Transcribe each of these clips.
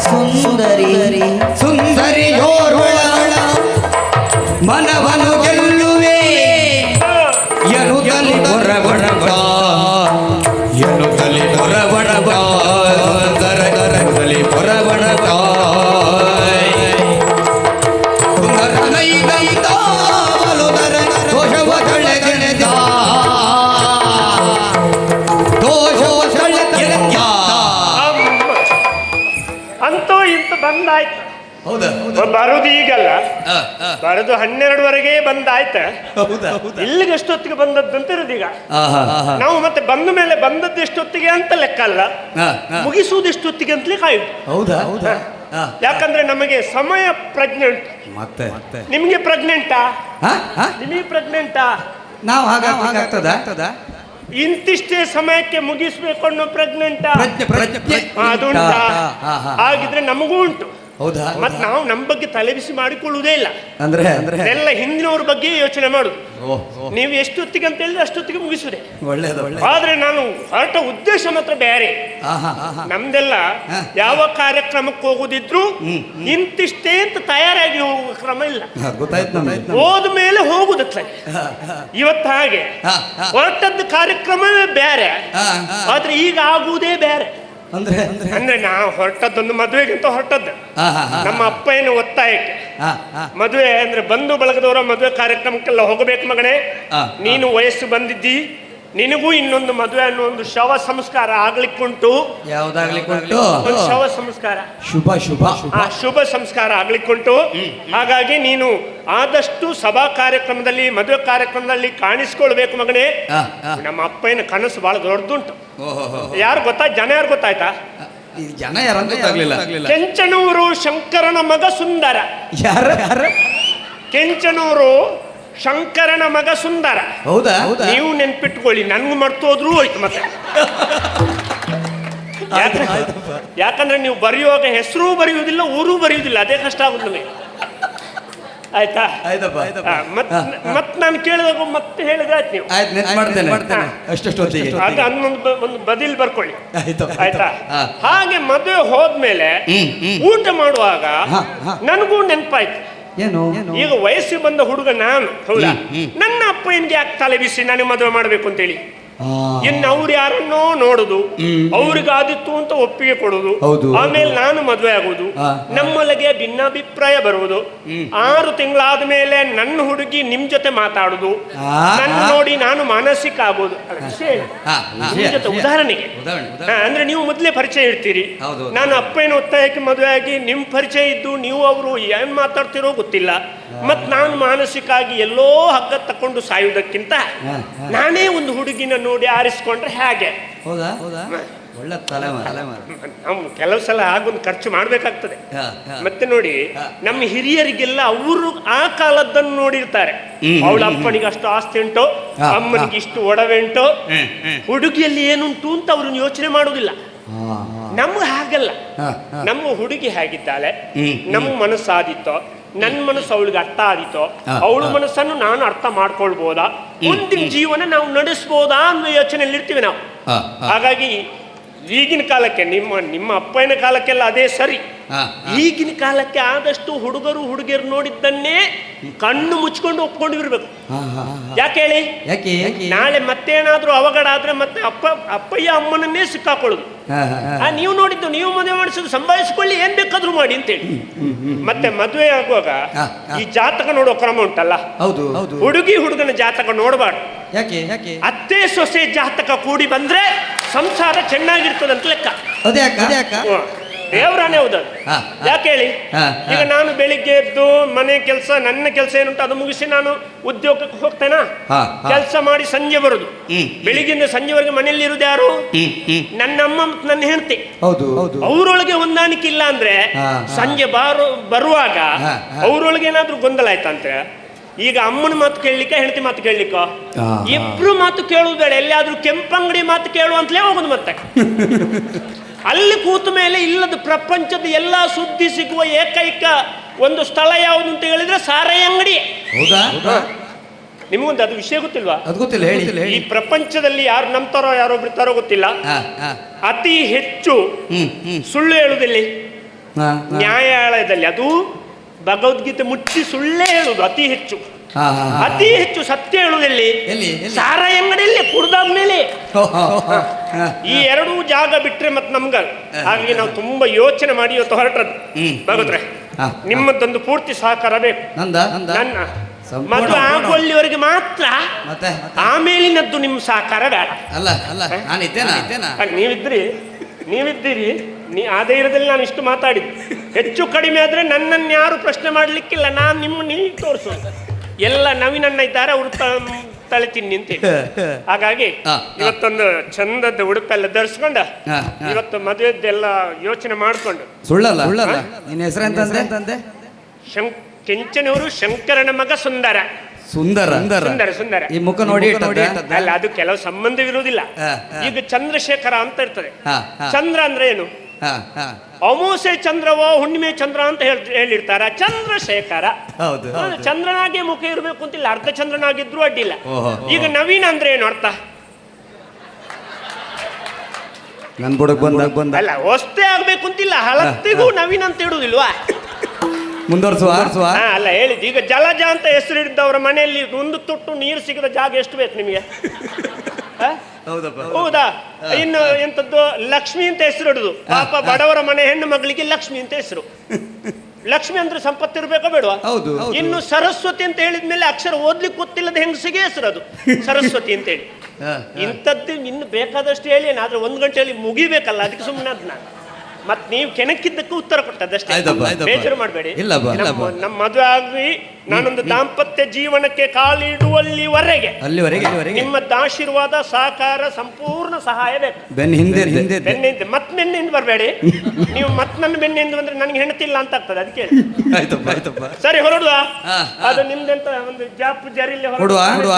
ಸುಂದರಿ ಸುಂದರಿಯೋರ್ವಳ ಮನವನು ಗೆಲ್ಲುವೆ ಎನ್ನುತ್ತಲಿ ಹೊರಬಡಗ ಎನ್ನುತ್ತಲಿ ಹೊರಬಡಗ ಗರಗರಗಲಿ ಹೊರಬಡಗ ಅಂತೂ ಇಂತ ಬಂದಾಯ್ತು. ಹೌದಾ ಬರುದು ಈಗಲ್ಲ, ಬರುದು 12ವರೆಗೆ ಬಂದಾಯ್ತ. ಇಲ್ಲಿಗೆ ಎಷ್ಟೊತ್ತಿಗೆ ಬಂದದ್ದಂತ ಇರುದೀಗ. ನಾವು ಮತ್ತೆ ಬಂದ ಮೇಲೆ ಬಂದದ್ದು ಎಷ್ಟೊತ್ತಿಗೆ ಅಂತ ಲೆಕ್ಕ ಅಲ್ಲ, ಮುಗಿಸುವುದು ಎಷ್ಟೊತ್ತಿಗೆ ಅಂತಲೇ ಕಾಯುದು. ಹೌದಾ ಯಾಕಂದ್ರೆ ನಮಗೆ ಸಮಯ ಪ್ರಜ್ಞೆ ಉಂಟು. ಮತ್ತೆ ನಿಮ್ಗೆ ಪ್ರೆಗ್ನೆಂಟಾ? ನಿಮಗೆ ಪ್ರೆಗ್ನೆಂಟಾ? ನಾವು ಹಾಗಾಗ್ತದ ಇಂತಿಷ್ಟೇ ಸಮಯಕ್ಕೆ ಮುಗಿಸ್ಬೇಕು ಅನ್ನೋ ಪ್ರೆಗ್ನೆಂಟಾ? ಅದುಂಟಾ? ಹಾಗಿದ್ರೆ ನಮಗೂ ಉಂಟು. ಹೌದಾ? ಮತ್ ನಾವು ನಮ್ಮ ಬಗ್ಗೆ ತಲೆಬಿಸಿ ಮಾಡಿಕೊಳ್ಳುವುದೇ ಇಲ್ಲ. ಅಂದ್ರೆ ಎಲ್ಲ ಹಿಂದಿನವ್ರ ಬಗ್ಗೆ ಯೋಚನೆ ಮಾಡುದು. ನೀವು ಎಷ್ಟೊತ್ತಿಗೆ ಅಂತ ಹೇಳಿದ್ರೆ ಅಷ್ಟೊತ್ತಿಗೆ ಮುಗಿಸುದೆ. ಆದ್ರೆ ನಾನು ಹೊರಟ ಉದ್ದೇಶ ಮಾತ್ರ ಬೇರೆ. ನಮ್ದೆಲ್ಲ ಯಾವ ಕಾರ್ಯಕ್ರಮಕ್ಕೆ ಹೋಗುದಿದ್ರು ಇಂತಿಷ್ಟೇ ಅಂತ ತಯಾರಾಗಿ ಹೋಗುವ ಕ್ರಮ ಇಲ್ಲ. ಹೋದ ಮೇಲೆ ಹೋಗುದಕ್ಕೆ. ಇವತ್ತು ಹಾಗೆ ಹೊರಟದ್ದು ಕಾರ್ಯಕ್ರಮವೇ ಬೇರೆ, ಆದ್ರೆ ಈಗ ಆಗುವುದೇ ಬೇರೆ. ಅಂದ್ರೆ ನಾವು ಹೊರಟದ್ದೊಂದು ಮದುವೆಗಿಂತ ಹೊರಟದ್ದು ನಮ್ಮ ಅಪ್ಪ ಏನು ಒತ್ತಾಯಕ್ಕೆ. ಮದುವೆ ಅಂದ್ರೆ ಬಂಧು ಬಳಗದವರ ಮದುವೆ ಕಾರ್ಯಕ್ರಮಕ್ಕೆಲ್ಲ ಹೋಗಬೇಕು ಮಗನೇ, ನೀನು ವಯಸ್ಸು ಬಂದಿದ್ದಿ, ನಿನಗೂ ಇನ್ನೊಂದು ಮದುವೆ ಅನ್ನೋ ಒಂದು ಶವ ಸಂಸ್ಕಾರ ಆಗ್ಲಿಕ್ಕುಂಟು. ಯಾವ್ದಾಗ್ಲಿಕ್ಕುಂಟು? ಶವ ಸಂಸ್ಕಾರ, ಶುಭ ಸಂಸ್ಕಾರ ಆಗ್ಲಿಕ್ಕುಂಟು. ಹಾಗಾಗಿ ನೀನು ಆದಷ್ಟು ಸಭಾ ಕಾರ್ಯಕ್ರಮದಲ್ಲಿ ಮದುವೆ ಕಾರ್ಯಕ್ರಮದಲ್ಲಿ ಕಾಣಿಸ್ಕೊಳ್ಬೇಕು ಮಗನೇ. ನಮ್ಮ ಅಪ್ಪನ ಕನಸು ಬಹಳ ದೊಡ್ಡದುಂಟು. ಯಾರು ಗೊತ್ತಾ? ಜನ ಯಾರು ಗೊತ್ತಾಯ್ತಾ? ಜನ ಯಾರಂತ ಗೊತ್ತಾಗ್ಲಿಲ್ಲ. ಕೆಂಚನೂರು ಶಂಕರನ ಮಗ ಸುಂದರ. ಕೆಂಚನೂರು ಶಂಕರನ ಮಗ ಸುಂದರ. ಹೌದಾ? ನೀವು ನೆನ್ಪಿಟ್ಕೊಳ್ಳಿ, ನನ್ಗೂ ಮರ್ತೋದ್ರೂ ಹೋಯ್ತು ಮತ್ತೆ. ಯಾಕಂದ್ರೆ ನೀವು ಬರೆಯುವಾಗ ಹೆಸರು ಬರೆಯುವುದಿಲ್ಲ, ಊರು ಬರೆಯುವುದಿಲ್ಲ, ಅದೇ ಕಷ್ಟ ಆಗುದು ನಮಗೆ. ಆಯ್ತಾ? ಮತ್ ನಾನು ಕೇಳಿದಾಗ ಮತ್ತೆ ಹೇಳಿದ್ರೆ ಆಯ್ತು ನೀವು. ಆಗ ಒಂದು ಬದಿಲ್ ಬರ್ಕೊಳ್ಳಿ. ಆಯ್ತಾ? ಹಾಗೆ ಮದುವೆ ಹೋದ್ಮೇಲೆ ಊಟ ಮಾಡುವಾಗ ನನಗೂ ನೆನಪಾಯ್ತು. ಈಗ ವಯಸ್ಸಿಗೆ ಬಂದ ಹುಡುಗ ನಾನು, ಹೌದಾ? ನನ್ನ ಅಪ್ಪ ಏನ್ಗೆ ಯಾಕೆ ತಲೆ ಬಿಸಿ ನನಗೆ ಮದುವೆ ಮಾಡ್ಬೇಕು ಅಂತೇಳಿ. ಇನ್ನು ಅವ್ರು ಯಾರನ್ನೋ ನೋಡುದು, ಅವ್ರಿಗಾದಿತ್ತು ಅಂತ ಒಪ್ಪಿಗೆ ಕೊಡುದು, ಆಮೇಲೆ ನಾನು ಮದುವೆ ಆಗುದು, ನಮ್ಮೊಳಗೆ ಭಿನ್ನಾಭಿಪ್ರಾಯ ಬರುವುದು. 6 ತಿಂಗಳಾದ ಮೇಲೆ ನನ್ನ ಹುಡುಗಿ ನಿಮ್ ಜೊತೆ ಮಾತಾಡುದು, ನನ್ನ ನೋಡಿ ನಾನು ಮಾನಸಿಕ ಆಗೋದು. ನಿಮ್ ಜೊತೆ ಉದಾಹರಣೆಗೆ ಅಂದ್ರೆ ನೀವು ಮೊದಲೇ ಪರಿಚಯ ಇರ್ತೀರಿ, ನಾನು ಅಪ್ಪನ ಒತ್ತಾಯಕ್ಕೆ ಮದುವೆ ಆಗಿ ನಿಮ್ ಪರಿಚಯ ಇದ್ದು ನೀವು ಅವರು ಏನ್ ಮಾತಾಡ್ತಿರೋ ಗೊತ್ತಿಲ್ಲ. ಮತ್ ನಾನು ಮಾನಸಿಕ ಆಗಿ ಎಲ್ಲೋ ಹಗ್ಗ ತಕೊಂಡು ಸಾಯುವುದಕ್ಕಿಂತ ನಾನೇ ಒಂದು ಹುಡುಗಿನ ನೋಡಿ ಆರಿಸ್ಕೊಂಡ್ರೆ ಹೇಗೆ? ನಾವು ಕೆಲವು ಸಲ ಆಗೊಂದು ಖರ್ಚು ಮಾಡ್ಬೇಕಾಗ್ತದೆ. ಮತ್ತೆ ನೋಡಿ, ನಮ್ಮ ಹಿರಿಯರಿಗೆಲ್ಲ ಅವರು ಆ ಕಾಲದ್ದನ್ನು ನೋಡಿರ್ತಾರೆ. ಅವಳ ಅಪ್ಪನಿಗೆ ಅಷ್ಟು ಆಸ್ತಿ ಉಂಟು, ಅಮ್ಮನಿಗೆ ಇಷ್ಟು ಒಡವೆ ಉಂಟು, ಹುಡುಗಿಯಲ್ಲಿ ಏನುಂಟು ಅಂತ ಅವ್ರನ್ನ ಯೋಚನೆ ಮಾಡುವುದಿಲ್ಲ. ನಮ್ಗೆ ಹಾಗಲ್ಲ. ನಮ್ಮ ಹುಡುಗಿ ಹೇಗಿದ್ದಾಳೆ, ನಮ್ಮ ಮನಸ್ಸಾದಿತ್ತೋ, ನನ್ನ ಮನಸ್ಸು ಅವಳಿಗೆ ಅರ್ಥ ಆದಿತ್ತೋ, ಅವಳ ಮನಸ್ಸನ್ನು ನಾನು ಅರ್ಥ ಮಾಡ್ಕೊಳ್ಬೋದಾ, ಮುಂದಿನ ಜೀವನ ನಾವು ನಡೆಸ್ಬೋದಾ ಅನ್ನೋ ಯೋಚನೆಯಲ್ಲಿ ಇರ್ತೀವಿ ನಾವು. ಹಾಗಾಗಿ ಈಗಿನ ಕಾಲಕ್ಕೆ ನಿಮ್ಮ ಅಪ್ಪನ ಕಾಲಕ್ಕೆಲ್ಲ ಅದೇ ಸರಿ. ಈಗಿನ ಕಾಲಕ್ಕೆ ಆದಷ್ಟು ಹುಡುಗರು ಹುಡುಗಿಯರು ನೋಡಿದ್ದನ್ನೇ ಕಣ್ಣು ಮುಚ್ಕೊಂಡು ಒಪ್ಕೊಂಡಿರ್ಬೇಕು. ಯಾಕೆ ಹೇಳಿ? ನಾಳೆ ಮತ್ತೇನಾದ್ರೂ ಅವಘಡ ಆದ್ರೆ ಮತ್ತೆ ಅಪ್ಪಯ್ಯ ಅಮ್ಮನನ್ನೇ ಸಿಕ್ಕಾಕೊಳ್ಳುದು. ನೀವು ನೋಡಿದ್ದು ನೀವು ಮದುವೆ ಮಾಡಿಸೋದು, ಸಂಭಾಳಿಸಿಕೊಳ್ಳಿ, ಏನ್ ಬೇಕಾದ್ರೂ ಮಾಡಿ ಅಂತೇಳಿ. ಮತ್ತೆ ಮದುವೆ ಆಗುವಾಗ ಈ ಜಾತಕ ನೋಡೋ ಕ್ರಮ ಉಂಟಲ್ಲ, ಹುಡುಗಿ ಹುಡುಗನ ಜಾತಕ ನೋಡಬಾರ್ದು. ಅತ್ತೆ ಸೊಸೆ ಜಾತಕ ಕೂಡಿ ಬಂದ್ರೆ ಸಂಸಾರ ಚೆನ್ನಾಗಿರ್ತದಂತ ಲೆಕ್ಕ. ದೇವರಾನೇ ಹೌದದು. ಯಾಕೆ ಹೇಳಿ? ಈಗ ನಾನು ಬೆಳಿಗ್ಗೆ ಎದ್ದು ಮನೆ ಕೆಲಸ, ನನ್ನ ಕೆಲಸ ಏನುಂಟು ಅದು ಮುಗಿಸಿ ನಾನು ಉದ್ಯೋಗಕ್ಕೆ ಹೋಗ್ತೇನಾ, ಕೆಲಸ ಮಾಡಿ ಸಂಜೆ ಬರುದು. ಬೆಳಿಗ್ಗೆಯಿಂದ ಸಂಜೆವರೆಗೆ ಮನೆಯಲ್ಲಿ ಇರುದು ಯಾರು? ನನ್ನಮ್ಮ ಮತ್ತು ನನ್ನ ಹೆಂಡತಿ. ಅವರೊಳಗೆ ಹೊಂದಾಣಿಕೆ ಇಲ್ಲ ಅಂದ್ರೆ ಸಂಜೆ ಬರುವಾಗ ಅವರೊಳಗೆ ಏನಾದ್ರೂ ಗೊಂದಲ ಆಯ್ತಂತೆ, ಈಗ ಅಮ್ಮನ ಮಾತು ಕೇಳಲಿಕ್ಕೆ ಹೆಂಡತಿ ಮಾತು ಕೇಳಲಿಕ್ಕ, ಇಬ್ರು ಮಾತು ಕೇಳುವುದು ಬೇಡ, ಎಲ್ಲಿಯಾದ್ರೂ ಕೆಂಪಂಗಡಿ ಮಾತು ಕೇಳುವ ಅಂತಲೇ ಹೋಗುದು. ಮತ್ತೆ ಅಲ್ಲಿ ಕೂತ ಮೇಲೆ ಇಲ್ಲದ ಪ್ರಪಂಚದ ಎಲ್ಲಾ ಸುದ್ದಿ ಸಿಗುವ ಏಕೈಕ ಒಂದು ಸ್ಥಳ ಯಾವುದು ಅಂತ ಹೇಳಿದ್ರೆ ಸಾರಾಯಿ ಅಂಗಡಿ. ನಿಮಗೊಂದು ಅದು ವಿಷಯ ಗೊತ್ತಿಲ್ವಾ? ಈ ಪ್ರಪಂಚದಲ್ಲಿ ಯಾರು ನಂಬ್ತಾರೋ ಯಾರೋ ಬಿಡ್ತಾರೋ ಗೊತ್ತಿಲ್ಲ, ಅತಿ ಹೆಚ್ಚು ಸುಳ್ಳು ಹೇಳುದಿಲ್ಲ. ಹಾ, ನ್ಯಾಯಾಲಯದಲ್ಲಿ ಅದು ಭಗವದ್ಗೀತೆ ಮುಚ್ಚಿ ಸುಳ್ಳೇ ಹೇಳುದು ಅತಿ ಹೆಚ್ಚು. ಹಾ, ಹಾ, ಹಾ. ಅತಿ ಹೆಚ್ಚು ಸತ್ಯ ಹೇಳುವುದಲ್ಲಿ ಎಲ್ಲಿ? ಸಾರಾಯಿ ಅಂಗಡಿಯಲ್ಲಿ ಕುಡ್ದಾದ್ಮೇಲೆ ಹೋ, ಹೋ, ಹೋ. ಹಾ. ಈ ಎರಡೂ ಜಾಗ ಬಿಟ್ರೆ ಮತ್ತೆ ನಮ್ಗ ಹಾಗಾಗಿ ನಾವು ತುಂಬಾ ಯೋಚನೆ ಮಾಡಿ ಇವತ್ತು ಹೊರಟ್ರದ್ದು. ಭಗವತ್ರೆ ಹಾ. ನಿಮ್ಮದೊಂದು ಪೂರ್ತಿ ಸಹಕಾರ ಬೇಕು. ನಂದ ನನ್ನ ಸಂಪೂರ್ಣ ಮದುವೆ ಆಗುವಲ್ಲಿವರೆಗೆ ಮಾತ್ರ, ಮತ್ತೆ ಆಮೇಲಿನದ್ದು ನಿಮ್ಮ ಸಹಕಾರ ಬೇಡ. ಅಲ್ಲ ನಾನು ಇದ್ದೇನಾ ನೀವಿದ್ದೀರಿ. ಆ ಧೈರ್ಯದಲ್ಲಿ ನಾನು ಇಷ್ಟು ಮಾತಾಡಿದ್ದು. ಹೆಚ್ಚು ಕಡಿಮೆ ಆದ್ರೆ ನನ್ನನ್ನು ಯಾರು ಪ್ರಶ್ನೆ ಮಾಡ್ಲಿಕ್ಕಿಲ್ಲ. ನಾನು ನೀವು ತೋರಿಸೋದು ಎಲ್ಲ ನವೀನಣ್ಣ ಇದ್ದಾರೆ, ಅವರು ತಲೆ ತಿನ್ನಿ ಅಂತೇಳಿ. ಹಾಗಾಗಿ ಇವತ್ತೊಂದು ಚಂದದ ಉಡುಪೆಲ್ಲ ಧರಿಸ್ಕೊಂಡ ಇವತ್ತು ಮದುವೆದ್ದೆಲ್ಲ ಯೋಚನೆ ಮಾಡ್ಕೊಂಡು. ಸುಳ್ಳಲ್ಲ ನಿನ್ನ ಹೆಸರೆಂತಂದೆ? ಕೆಂಚನೂರು ಶಂಕರನ ಮಗ ಸುಂದರ. ಸುಂದರ ಈ ಮುಖ ನೋಡಿ ಅಲ್ಲ, ಅದು ಕೆಲವು ಸಂಬಂಧವಿರುವುದಿಲ್ಲ. ಈಗ ಚಂದ್ರಶೇಖರ ಅಂತ ಇರ್ತದೆ. ಚಂದ್ರ ಅಂದ್ರೆ ಏನು? ಅಮಾವಾಸ್ಯೆ ಚಂದ್ರವೋ ಹುಣ್ಣಿಮೆ ಚಂದ್ರ ಅಂತ ಹೇಳಿರ್ತಾರ. ಚಂದ್ರಶೇಖರ ಹೌದು. ಚಂದ್ರನಾಗೆ ಮುಖ ಇರಬೇಕು ಅಂತಿಲ್ಲ, ಅರ್ಧ ಚಂದ್ರನಾಗಿದ್ರು ಅಡ್ಡಿಲ್ಲ. ಈಗ ನವೀನ್ ಅಂದ್ರೆ ಏನು ಅರ್ಥ? ನನ್ ಬುಡಕ್ ಬಂದ ಅಲ್ಲ, ಹೊಸ್ತೇ ಆಗ್ಬೇಕು ಅಂತಿಲ್ಲ, ಹಳತ್ತಿಗೂ ನವೀನ್ ಅಂತ ಇಡುದಿಲ್ವಾ? ಮುಂದುವರ್ಸುವ ಅಲ್ಲ ಹೇಳಿದ್. ಈಗ ಜಲಜ ಅಂತ ಹೆಸರಿದ್ದವರ ಮನೆಯಲ್ಲಿ ಒಂದು ತೊಟ್ಟು ನೀರು ಸಿಗದ ಜಾಗ ಎಷ್ಟು ಬೇಕು ನಿಮಗೆ? ಹೌದಾ? ಇನ್ನು ಎಂತದ್ದು ಲಕ್ಷ್ಮಿ ಅಂತ ಹೆಸರು ಇಡುದು. ಪಾಪ ಬಡವರ ಮನೆ ಹೆಣ್ಣು ಮಗಳಿಗೆ ಲಕ್ಷ್ಮಿ ಅಂತ ಹೆಸರು. ಲಕ್ಷ್ಮಿ ಅಂದ್ರೆ ಸಂಪತ್ತಿರ್ಬೇಕೋ ಬೇಡವಾ? ಇನ್ನು ಸರಸ್ವತಿ ಅಂತ ಹೇಳಿದ್ಮೇಲೆ ಅಕ್ಷರ ಓದ್ಲಿಕ್ಕೆ ಗೊತ್ತಿಲ್ಲದ ಹೆಂಗಸಿಗೆ ಹೆಸರು ಅದು ಸರಸ್ವತಿ ಅಂತ ಹೇಳಿ. ಇಂಥದ್ದು ಇನ್ನು ಬೇಕಾದಷ್ಟು ಹೇಳಿ, ಆದ್ರೆ 1 ಗಂಟೆಯಲ್ಲಿ ಮುಗಿಬೇಕಲ್ಲ, ಅದಕ್ಕೆ ಸುಮ್ಮನೆ ಅದನ್ನ ಮತ್ ನೀವು ಕೆಣಕಿದ್ದಕ್ಕೂ ಉತ್ತರ ಕೊಟ್ಟದಷ್ಟೇ. ಬೇಜಾರು ಮಾಡಬೇಡಿ. ನಮ್ಮ ಮದುವೆ ಆಗಿ ನಾನೊಂದು ದಾಂಪತ್ಯ ಜೀವನಕ್ಕೆ ಕಾಲಿಡುವಲ್ಲಿವರೆಗೆ ನಿಮ್ಮದ ಆಶೀರ್ವಾದ ಸಹಕಾರ ಸಂಪೂರ್ಣ ಸಹಾಯ ಬೇಕು. ಬೆನ್ನಿಂದ ಮತ್ ಬೆನ್ನಿಂದ ಬರಬೇಡಿ. ನೀವು ಮತ್ ನನ್ನ ಬೆನ್ನಿಂದ ಬಂದ್ರೆ ನನಗೆ ಹೆಣ್ತಿಲ್ಲ ಅಂತ ಆಗ್ತದೆ. ಅದಕ್ಕೆ ಸರಿ ಹೊರಡುವ. ಅದು ನಿಮ್ದೆಂತ ಒಂದು ಜಾಪು ಜರಿಲಿ ಹೊರಡುವ.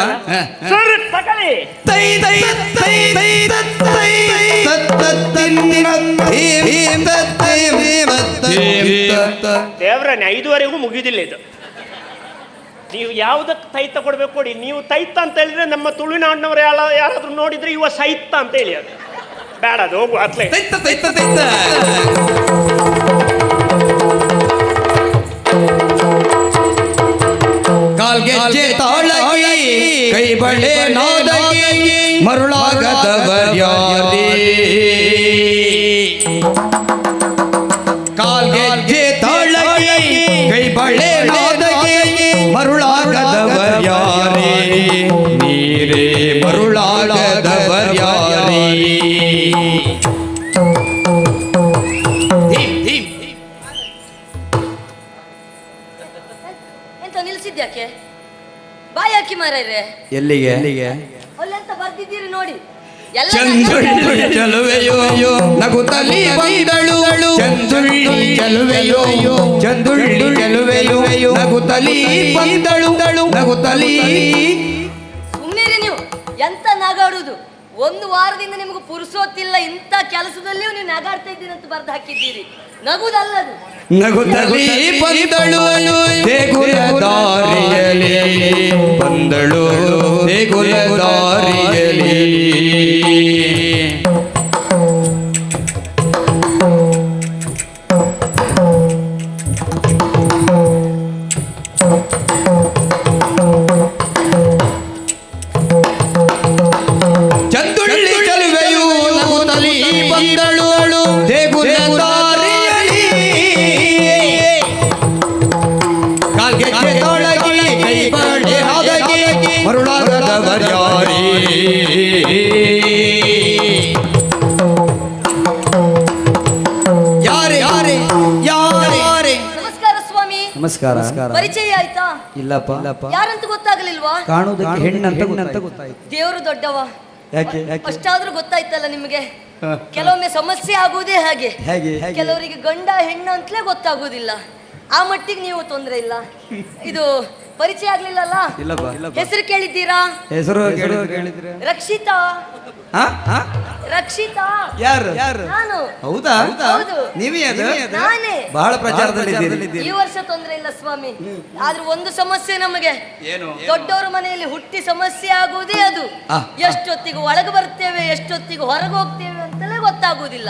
ಸರಿ ತಗೊಳ್ಳಿ. ದೇವ್ರನೆ 5ವರೆಗೂ ಮುಗಿಯುದಿಲ್ಲ ಇದು. ನೀವು ಯಾವ್ದಕ್ಕೆ ತೈತ ಕೊಡ್ಬೇಕು ಕೊಡಿ. ನೀವು ತೈತ ಅಂತ ಹೇಳಿದ್ರೆ ನಮ್ಮ ತುಳುನಾಡಿನವರು ಯಾರಾದ್ರೂ ನೋಡಿದ್ರೆ ಇವ ಸೈತ ಅಂತ ಹೇಳಿ, ಅದು ಬೇಡ, ಅದು ಹೋಗು ಅತ್ಲೇ. ಕಾಲ್ಗೆಜ್ಜೆ ತಾಳಗಿ ಕೈ ಬಳೆ ನಾದಗಿ ಮರುಳಾಗದವರ್ಯಾರಿ. ಕಾಲ್ಗೆಜ್ಜೆ ತಾಳಗಿ ಕೈ ಬಳೆ ನಾದಗಿ ಮರುಳಾಗದವರ್ಯಾರಿ. ನೀರೇ ಮರುಳಾಗದವರ್ಯಾರಿ. ನಿಲ್ಸಿದ್ಯಾಕೆ? ಬಾಯಿ ಹಾಕಿ ಮಾರ್ರೆ. ಎಲ್ಲಿಗೆ? ಅಲ್ಲೆಂತ ಬರ್ದಿದ್ದೀರಿ ನೋಡಿ. ಚಂದುಳ್ಳಿ ಚಲುವೆಯೋ ನಗುತ್ತಲಿ ಬಂದಳು. ಚಂದುಳ್ಳಿ ಚಲುವೆಯೋ ನಗುತ್ತಲಿ ಬಂದಳು. ನಗುತ್ತಲಿ. ಸುಮ್ಮನೆ ನೀವು ಎಂತ ನಗಾಡುದು? 1 ವಾರದಿಂದ ನಿಮ್ಗೆ ಪುರುಸೋತಿಲ್ಲ. ಇಂಥ ಕೆಲಸದಲ್ಲಿಯೂ ನೀವು ನಗಾಡ್ತಾ ಇದ್ದೀರಿ ಅಂತ ಬರ್ದು ಹಾಕಿದ್ದೀರಿ. ನಗುದಲ್ಲದು. ನಗುತ್ತಲಿ ಬಂದಳು ದೇಗುಲ ದಾರಿಯಲಿ. ಬಂದಳು ದೇಗುಲ ದಾರಿಯಲಿ. ಚಂದುಳ್ಳಿ ಚಲುವೆಯು ನಗುತ್ತಲಿ ಬಂದಳು ದೇಗುಲ ದಾರಿಯಲಿ. ಕಾಲ್ಗೆಜ್ಜೆ ತಾಳಗಿ ಕೈ ಬಳೆ ನಾದಗಿ ಮರುಳಾಗದವರ್ಯಾರಿ. ನಮಸ್ಕಾರ ಸ್ವಾಮಿ. ನಮಸ್ಕಾರ. ಪರಿಚಯ ಆಯ್ತಾ? ಇಲ್ಲಪ್ಪ. ಯಾರಂತ ಗೊತ್ತಾಗಲಿಲ್ವಾ? ಕಾಣುವುದಕ್ಕೆ ಹೆಣ್ಣಂತ ಗೊತ್ತಾಯ್ತು. ದೇವರು ದೊಡ್ಡವ. ಯಾಕೆ? ಅಷ್ಟಾದ್ರೂ ಗೊತ್ತಾಯ್ತಲ್ಲ ನಿಮಗೆ? ಕೆಲವೊಮ್ಮೆ ಸಮಸ್ಯೆ ಆಗುವುದೇ ಹಾಗೆ. ಕೆಲವರಿಗೆ ಗಂಡ ಹೆಣ್ಣು ಅಂತಲೇ ಗೊತ್ತಾಗುವುದಿಲ್ಲ. ಆ ಮಟ್ಟಿಗೆ ನೀವು ತೊಂದರೆ ಇಲ್ಲ. ಇದು ಪರಿಚಯ ಆಗ್ಲಿಲ್ಲಲ್ಲ? ಹೆಸರು ಕೇಳಿದ್ದೀರಾ? ಹೆಸರು ಕೇಳಿದ್ರೆ ರಕ್ಷಿತಾ. ರಕ್ಷಿತಾ ಯಾರು? ನಾನು. ಹೌದಾ? ಹೌದು. ನೀವೇ ನಾನೇ. ಬಹಳ ಪ್ರಚಾರದಲ್ಲಿ ಈ ವರ್ಷ ತೊಂದರೆ ಇಲ್ಲ ಸ್ವಾಮಿ. ಆದ್ರೆ ಒಂದು ಸಮಸ್ಯೆ ನಮಗೆ. ದೊಡ್ಡವರ ಮನೆಯಲ್ಲಿ ಹುಟ್ಟಿ ಸಮಸ್ಯೆ ಆಗುವುದೇ ಅದು. ಎಷ್ಟೊತ್ತಿಗೆ ಒಳಗೆ ಬರ್ತೇವೆ, ಎಷ್ಟೊತ್ತಿಗೆ ಹೊರಗೆ ಹೋಗ್ತೇವೆ ಅಂತಲೇ ಗೊತ್ತಾಗುವುದಿಲ್ಲ.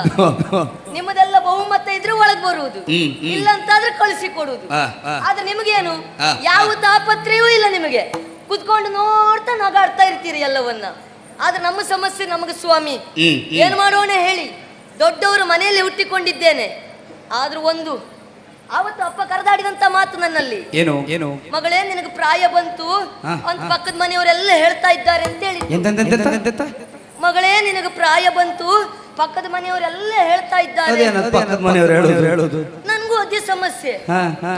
ನಿಮ್ಮದೆಲ್ಲ ಬಹುಮತ ಇದ್ರೆ ಒಳಗ್ ಬರುವುದು, ಇಲ್ಲ ಅಂತಾದ್ರೆ ಕಳಿಸಿ ಕೊಡುವುದು. ಆದ್ರೆ ನಿಮಗೇನು ಯಾವ ತಾಪತ್ರೆಯೂ ಇಲ್ಲ, ನಿಮಗೆ ಕುತ್ಕೊಂಡು ನೋಡ್ತಾ ನಗಾಡ್ತಾ ಇರ್ತೀರಿ ಎಲ್ಲವನ್ನ. ಆದ್ರೆ ನಮ್ಮ ಸಮಸ್ಯೆ ನಮಗೆ ಸ್ವಾಮಿ, ಏನ್ ಮಾಡೋಣ ಹೇಳಿ? ದೊಡ್ಡವರು ಮನೆಯಲ್ಲಿ ಹುಟ್ಟಿಕೊಂಡಿದ್ದೇನೆ, ಆದ್ರೂ ಒಂದು ಆವತ್ತು ಅಪ್ಪ ಕರೆದಾಡಿದಂತ ಮಾತು ನನ್ನಲ್ಲಿ, ಏನು ಏನು ಮಗಳೇ ನಿನಗೆ ಪ್ರಾಯ ಬಂತು ಅಂತ ಪಕ್ಕದ ಮನೆಯವರೆಲ್ಲ ಹೇಳ್ತಾ ಇದ್ದಾರೆ ಅಂತ ಹೇಳಿ. ಮಗಳೇ ನಿನಗೆ ಪ್ರಾಯ ಬಂತು ಪಕ್ಕದ ಮನೆಯವರೆಲ್ಲ ಹೇಳ್ತಾ ಇದ್ದಾರೆ. ನನ್ಗೂ ಅದೇ ಸಮಸ್ಯೆ,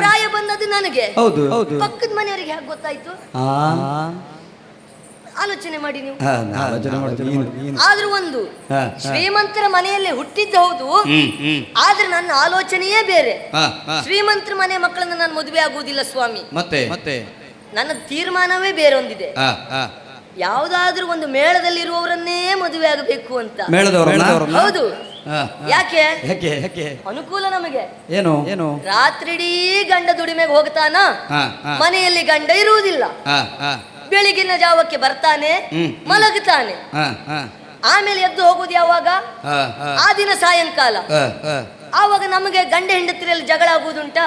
ಪ್ರಾಯ ಬಂದದ್ದು ನನಗೆ, ಪಕ್ಕದ ಮನೆಯವರಿಗೆ ಹೇಗೆ ಗೊತ್ತಾಯ್ತು? ಆಲೋಚನೆ ಮಾಡಿ ನೀವು. ಆದ್ರೂ ಒಂದು ಶ್ರೀಮಂತರ ಮನೆಯಲ್ಲಿ ಹುಟ್ಟಿದ್ದ ಹೌದು, ಆದ್ರೆ ನನ್ನ ಆಲೋಚನೆಯೇ ಬೇರೆ. ಶ್ರೀಮಂತರ ಮನೆ ಮಕ್ಕಳನ್ನ ನಾನು ಮದುವೆ ಆಗುವುದಿಲ್ಲ ಸ್ವಾಮಿ. ಮತ್ತೆ ನನ್ನ ತೀರ್ಮಾನವೇ ಬೇರೊಂದಿದೆ. ಯಾವ್ದಾದ್ರೂ ಒಂದು ಮೇಳದಲ್ಲಿರುವವರನ್ನೇ ಮದುವೆ ಆಗಬೇಕು ಅಂತ. ಹೌದು. ಯಾಕೆ? ಅನುಕೂಲ ನಮಗೆ. ಏನು ರಾತ್ರಿಡೀ ಗಂಡ ದುಡಿಮೆಗೆ ಹೋಗ್ತಾನ, ಮನೆಯಲ್ಲಿ ಗಂಡ ಇರುವುದಿಲ್ಲ. ಬೆಳಿಗಿನ ಜಾವಕ್ಕೆ ಬರ್ತಾನೆ, ಮಲಗುತ್ತಾನೆ, ಆಮೇಲೆ ಎದ್ದು ಹೋಗುದು ಯಾವಾಗ? ಆ ದಿನ ಸಾಯಂಕಾಲ. ಆವಾಗ ನಮಗೆ ಗಂಡ ಹೆಂಡತಿರಲ್ಲಿ ಜಗಳ ಆಗುವುದುಂಟಾ?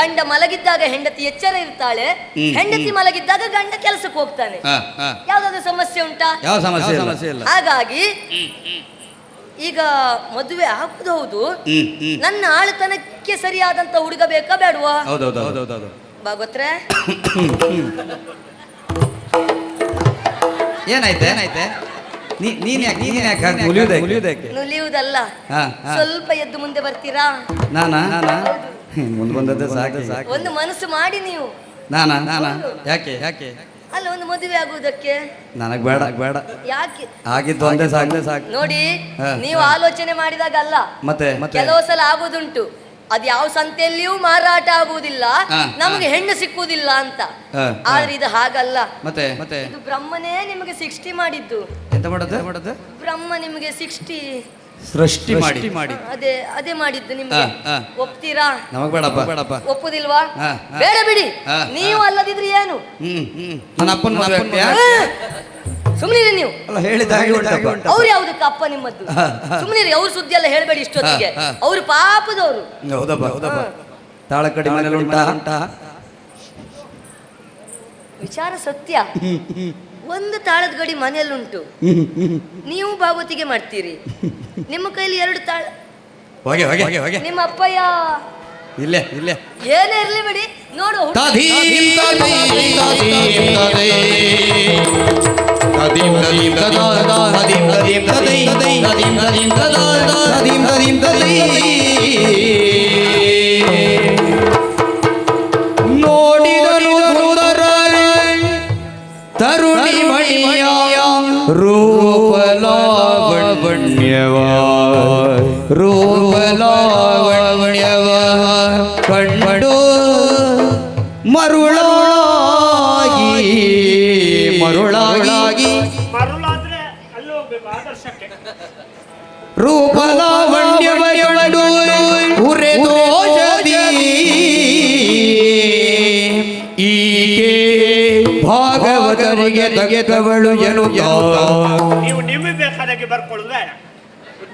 ಗಂಡ ಮಲಗಿದ್ದಾಗ ಹೆಂಡತಿ ಎಚ್ಚರ ಇರ್ತಾಳೆ, ಹೆಂಡತಿ ಮಲಗಿದ್ದಾಗ ಗಂಡ ಕೆಲಸಕ್ಕೆ ಹೋಗ್ತಾನೆ. ಯಾವ್ದಾದ್ರು ಸಮಸ್ಯೆ ಉಂಟಾ? ಹಾಗಾಗಿ ಈಗ ಮದುವೆ ಆಗುದು ಹೌದು, ನನ್ನ ಆಳತನಕ್ಕೆ ಸರಿಯಾದಂತ ಹುಡುಗ ಬೇಕಾ ಬೇಡವಾ? ಭಾಗವತ್ರೆ ಏನಾಯ್ತೆ? ನುಲಿಯುವುದಲ್ಲ, ಸ್ವಲ್ಪ ಎದ್ದು ಮುಂದೆ ಬರ್ತೀರಾ? ಮುಂದೆ ಬಂದದ್ದೇ ಸಾಕು. ಒಂದು ಮನಸ್ಸು ಮಾಡಿ ನೀವು. ಯಾಕೆ ಅಲ್ಲ, ಒಂದು ಮದುವೆ ಆಗುವುದಕ್ಕೆ ನನಗ್ ಬೇಡ. ಯಾಕೆ? ಆಗಿದ್ದು ಒಂದೇ ಸಾಕು. ನೋಡಿ, ನೀವು ಆಲೋಚನೆ ಮಾಡಿದಾಗ ಅಲ್ಲ, ಮತ್ತೆ ಕೆಲವು ಸಲ ಆಗುದುಂಟು, ಅದ್ ಯಾವ ಸಂತೆಯಲ್ಲಿಯೂ ಮಾರಾಟ ಆಗುವುದಿಲ್ಲ, ನಮಗೆ ಹೆಣ್ಣು ಸಿಕ್ಕುವುದಿಲ್ಲ ಅಂತ. ಆದ್ರೆ ಇದು ಹಾಗಲ್ಲ. ಮತ್ತೆ ಇದು ಬ್ರಹ್ಮನೇ ನಿಮಗೆ ಸೃಷ್ಟಿ ಮಾಡಿದ್ದು. ಎಂತ ಮಾಡೋದು? ಬ್ರಹ್ಮ ನಿಮಗೆ ಸೃಷ್ಟಿ ಮಾಡಿ ಅದೇ ಮಾಡಿದ್ದು. ನಿಮ್ಗೆ ಒಪ್ತೀರಾ? ನಮಗ್ ಬೇಡಪ್ಪ. ಒಪ್ಪುದಿಲ್ವಾ? ಬೇಡ ಬಿಡಿ, ನೀವು ಅಲ್ಲದಿದ್ರೆ ಏನು? ನನ್ನ ಅಪ್ಪನ ಸುಮ್ನಿರಿ ನೀವು. ಅವ್ರು ಯಾವ್ದಕ್ಕೆ ಅಪ್ಪ ನಿಮ್ಮದ್ದು? ಸುಮ್ನಿರಿ, ಅವ್ರ ಸುದ್ದಿ ಎಲ್ಲ ಹೇಳ್ಬೇಡಿ ಇಷ್ಟೊತ್ತಿಗೆ. ಅವ್ರು ಪಾಪದವರು. ತಾಳ ಕಡಿಮೆ ಉಂಟಾ? ವಿಚಾರ ಸತ್ಯ. ಒಂದು ತಾಳದ ಗಡಿ ಮನೆಯಲ್ಲುಂಟು, ನೀವು ಭಾಗವತಿಗೆ ಮಾಡ್ತೀರಿ. ನಿಮ್ಮ ಕೈಲಿ 2 ತಾಳ. ನಿಮ್ಮ ಅಪ್ಪಯ್ಯ ಇಲ್ಲೇ ಏನೇ ಇರ್ಲಿ ಬಿಡಿ, ನೋಡು. ನೋಡಿದನು ತರುಣಿ ಮಣಿಯ ರೂಪಲಾವಣ್ಯವ ಕಂಡು ಮರುಳಾಗಿ ರೂಪಲಾವಣ್ಯವ ಕಂಡು ಉರೆದೋಷದಿ ಈಕೆ ಭಾಗವತರಿಗೆ ತಗೆದವಳು ಎನ್ನುತ್ತಾ. ನೀವು ನಿಮಗೆ ಬೇಕಾದಾಗೆ ಬರ್ಕೊಳ್ಳೋದು ಬೇಡ,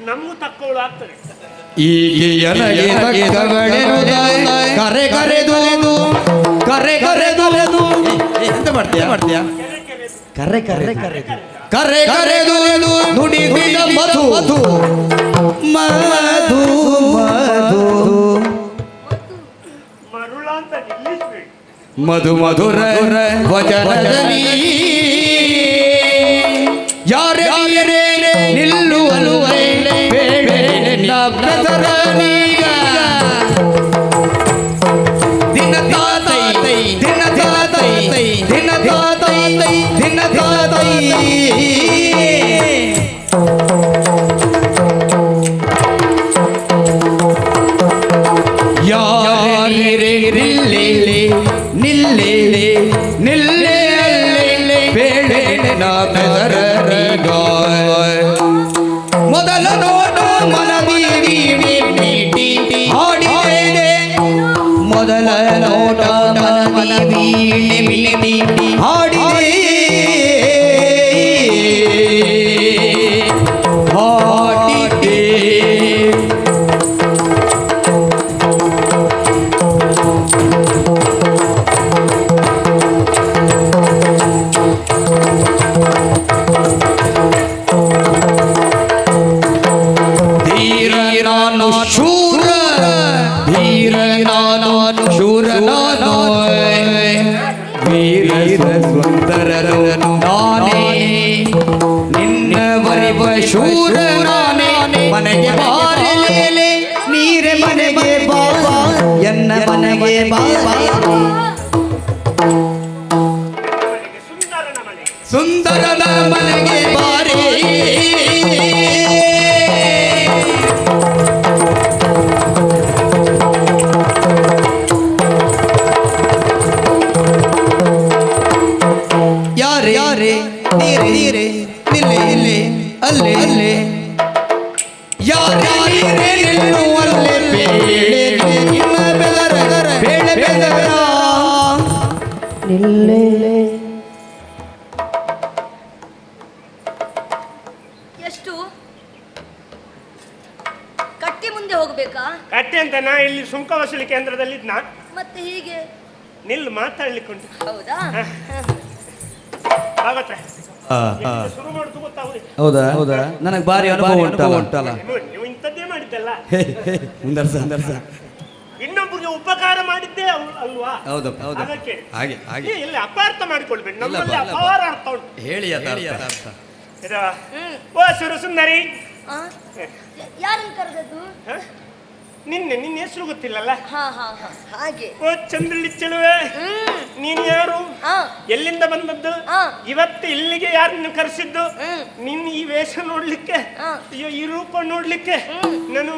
ನಮಗೂ ತಕ್ಕೊಳ್ಳು ಆಗ್ತದೆ. ಈಗೆಯನಗೆ ತಕ್ಕವಳೆನುದ ಕರೆ ಕರೆದು ಎಂತ ಮಾಡ್ತೀಯಾ? ಕರೆ ಕರೆದು ನುಡಿದ ಮಧು ಮರುಳ ಅಂತ ನಿಲ್ಲಿಸ್ಬೇಡಿ. ಮಧುರ ವಚನದಲ್ಲಿ ಯಾರೇ ನಿಲ್ಲುವಲು ದಿನ ಯಾರೇ ನಿಲ್ಲೆ ಬೇಳೆ ಮೊದಲ ನೋಟ ಮನದಿ ಮೀಟಿ ಹಾಡಿದೆ. ಮೊದಲ ನೋಟ ಮನದಿ ಮೀಟಿ ಹಾಡಿದೆ. ನಾನು ಶೂರ ಧೀರ ನಾನು ಶೂರ ನಾನು ವೀರ ಸುಂದರನು ನಾನೇ ನಿನ್ನ ಬರಿವ ಶೂರ ನಾನೇ ಮನೆಗೆ ಬಾರಲೇ ನೀರೆ ಮನೆಗೆ ಬಾ ಎನ್ನ ಮನೆಗೆ ಬಾ ಸುಂದರನ ಮನೆಗೆ ಬಾರಿ ಯಾರೇ ಯಾರೇ ನೀರೆ ನೀರೆ ನಿಲ್ಲೆ ಇಲ್ಲೇ ಅಲ್ಲೇ ಅಲ್ಲೇ ಯಾರೇ ನೀರೆ ನಿಲ್ಲುವಲ್ಲೇ ಬೇಳೆ ನಿನ್ನ ಬೆದರ ಬೇಳೆ ಬೆದರ ನಿಲ್ಲೆ ಎಷ್ಟು ಕಟ್ಟಿ ಮುಂದೆ ಹೋಗ್ಬೇಕಾ? ಕಟ್ಟೆ ಅಂತ ನಾ ಇಲ್ಲಿ ಸುಂಕ ವಸೂಲಿ ಕೇಂದ್ರದಲ್ಲಿ ಇದ್ನ ಮತ್ತೆ ಹೀಗೆ ನಿಲ್ಲು ಮಾತಾಡ್ಲಿಕ್ಕುಂಟು. ಹೌದಾ? ಆಗತ್ತೆ ಶುರು ಮಾಡುದು ಗೊತ್ತಾಗುದಿಲ್ಲ. ಹೌದಾ ಹೌದಾ ನನಗೆ ಭಾರಿ ಅನುಭವ ಉಂಟಲ್ಲ ನೀವು ಇಂಥದ್ದೇ ಮಾಡಿದ್ದಲ್ಲ, ಮುಂದರ್ಸ ಇನ್ನೊಬ್ಬರಿಗೆ ಉಪಕಾರ ಮಾಡಿದ್ದೇ ಅಲ್ವಾ? ಹೌದು ಹೌದು ಅದಕ್ಕೆ ಹಾಗೆ ಹಾಗೆ ಇಲ್ಲಿ ಅಪಾರ್ಥ ಮಾಡಿಕೊಳ್ಬೇಡಿ, ನಮ್ಮಲ್ಲಿ ಇಲ್ಲ, ಅಪಾರ ಅರ್ಥ ಉಂಟು. ಹೇಳಿ ಓ ಸುರು ಸುಂದರಿ, ಆ? ಯಾರನ್ನು ಕರೆದದ್ದು? ನಿನ್ನ ಹೆಸರು ಗೊತ್ತಿಲ್ಲಲ್ಲ? ಹಾ ಹಾ ಹಾ ಹಾಗೆ. ಓ ಚಂದ್ರಳ್ಳಿ ಚೆಲುವೆ, ನೀನ್ ಯಾರು? ಆ, ಎಲ್ಲಿಂದ ಬಂದದ್ದು? ಆ. ಇವತ್ತು ಇಲ್ಲಿಗೆ ಯಾರನ್ನು ಕರೆಸಿದ್ದು? ನಿನ್ನ ಈ ವೇಷ ನೋಡ್ಲಿಕ್ಕೆ, ಆ. ಅಯ್ಯೋ ಈ ರೂಪ ನೋಡ್ಲಿಕ್ಕೆ ನಾನು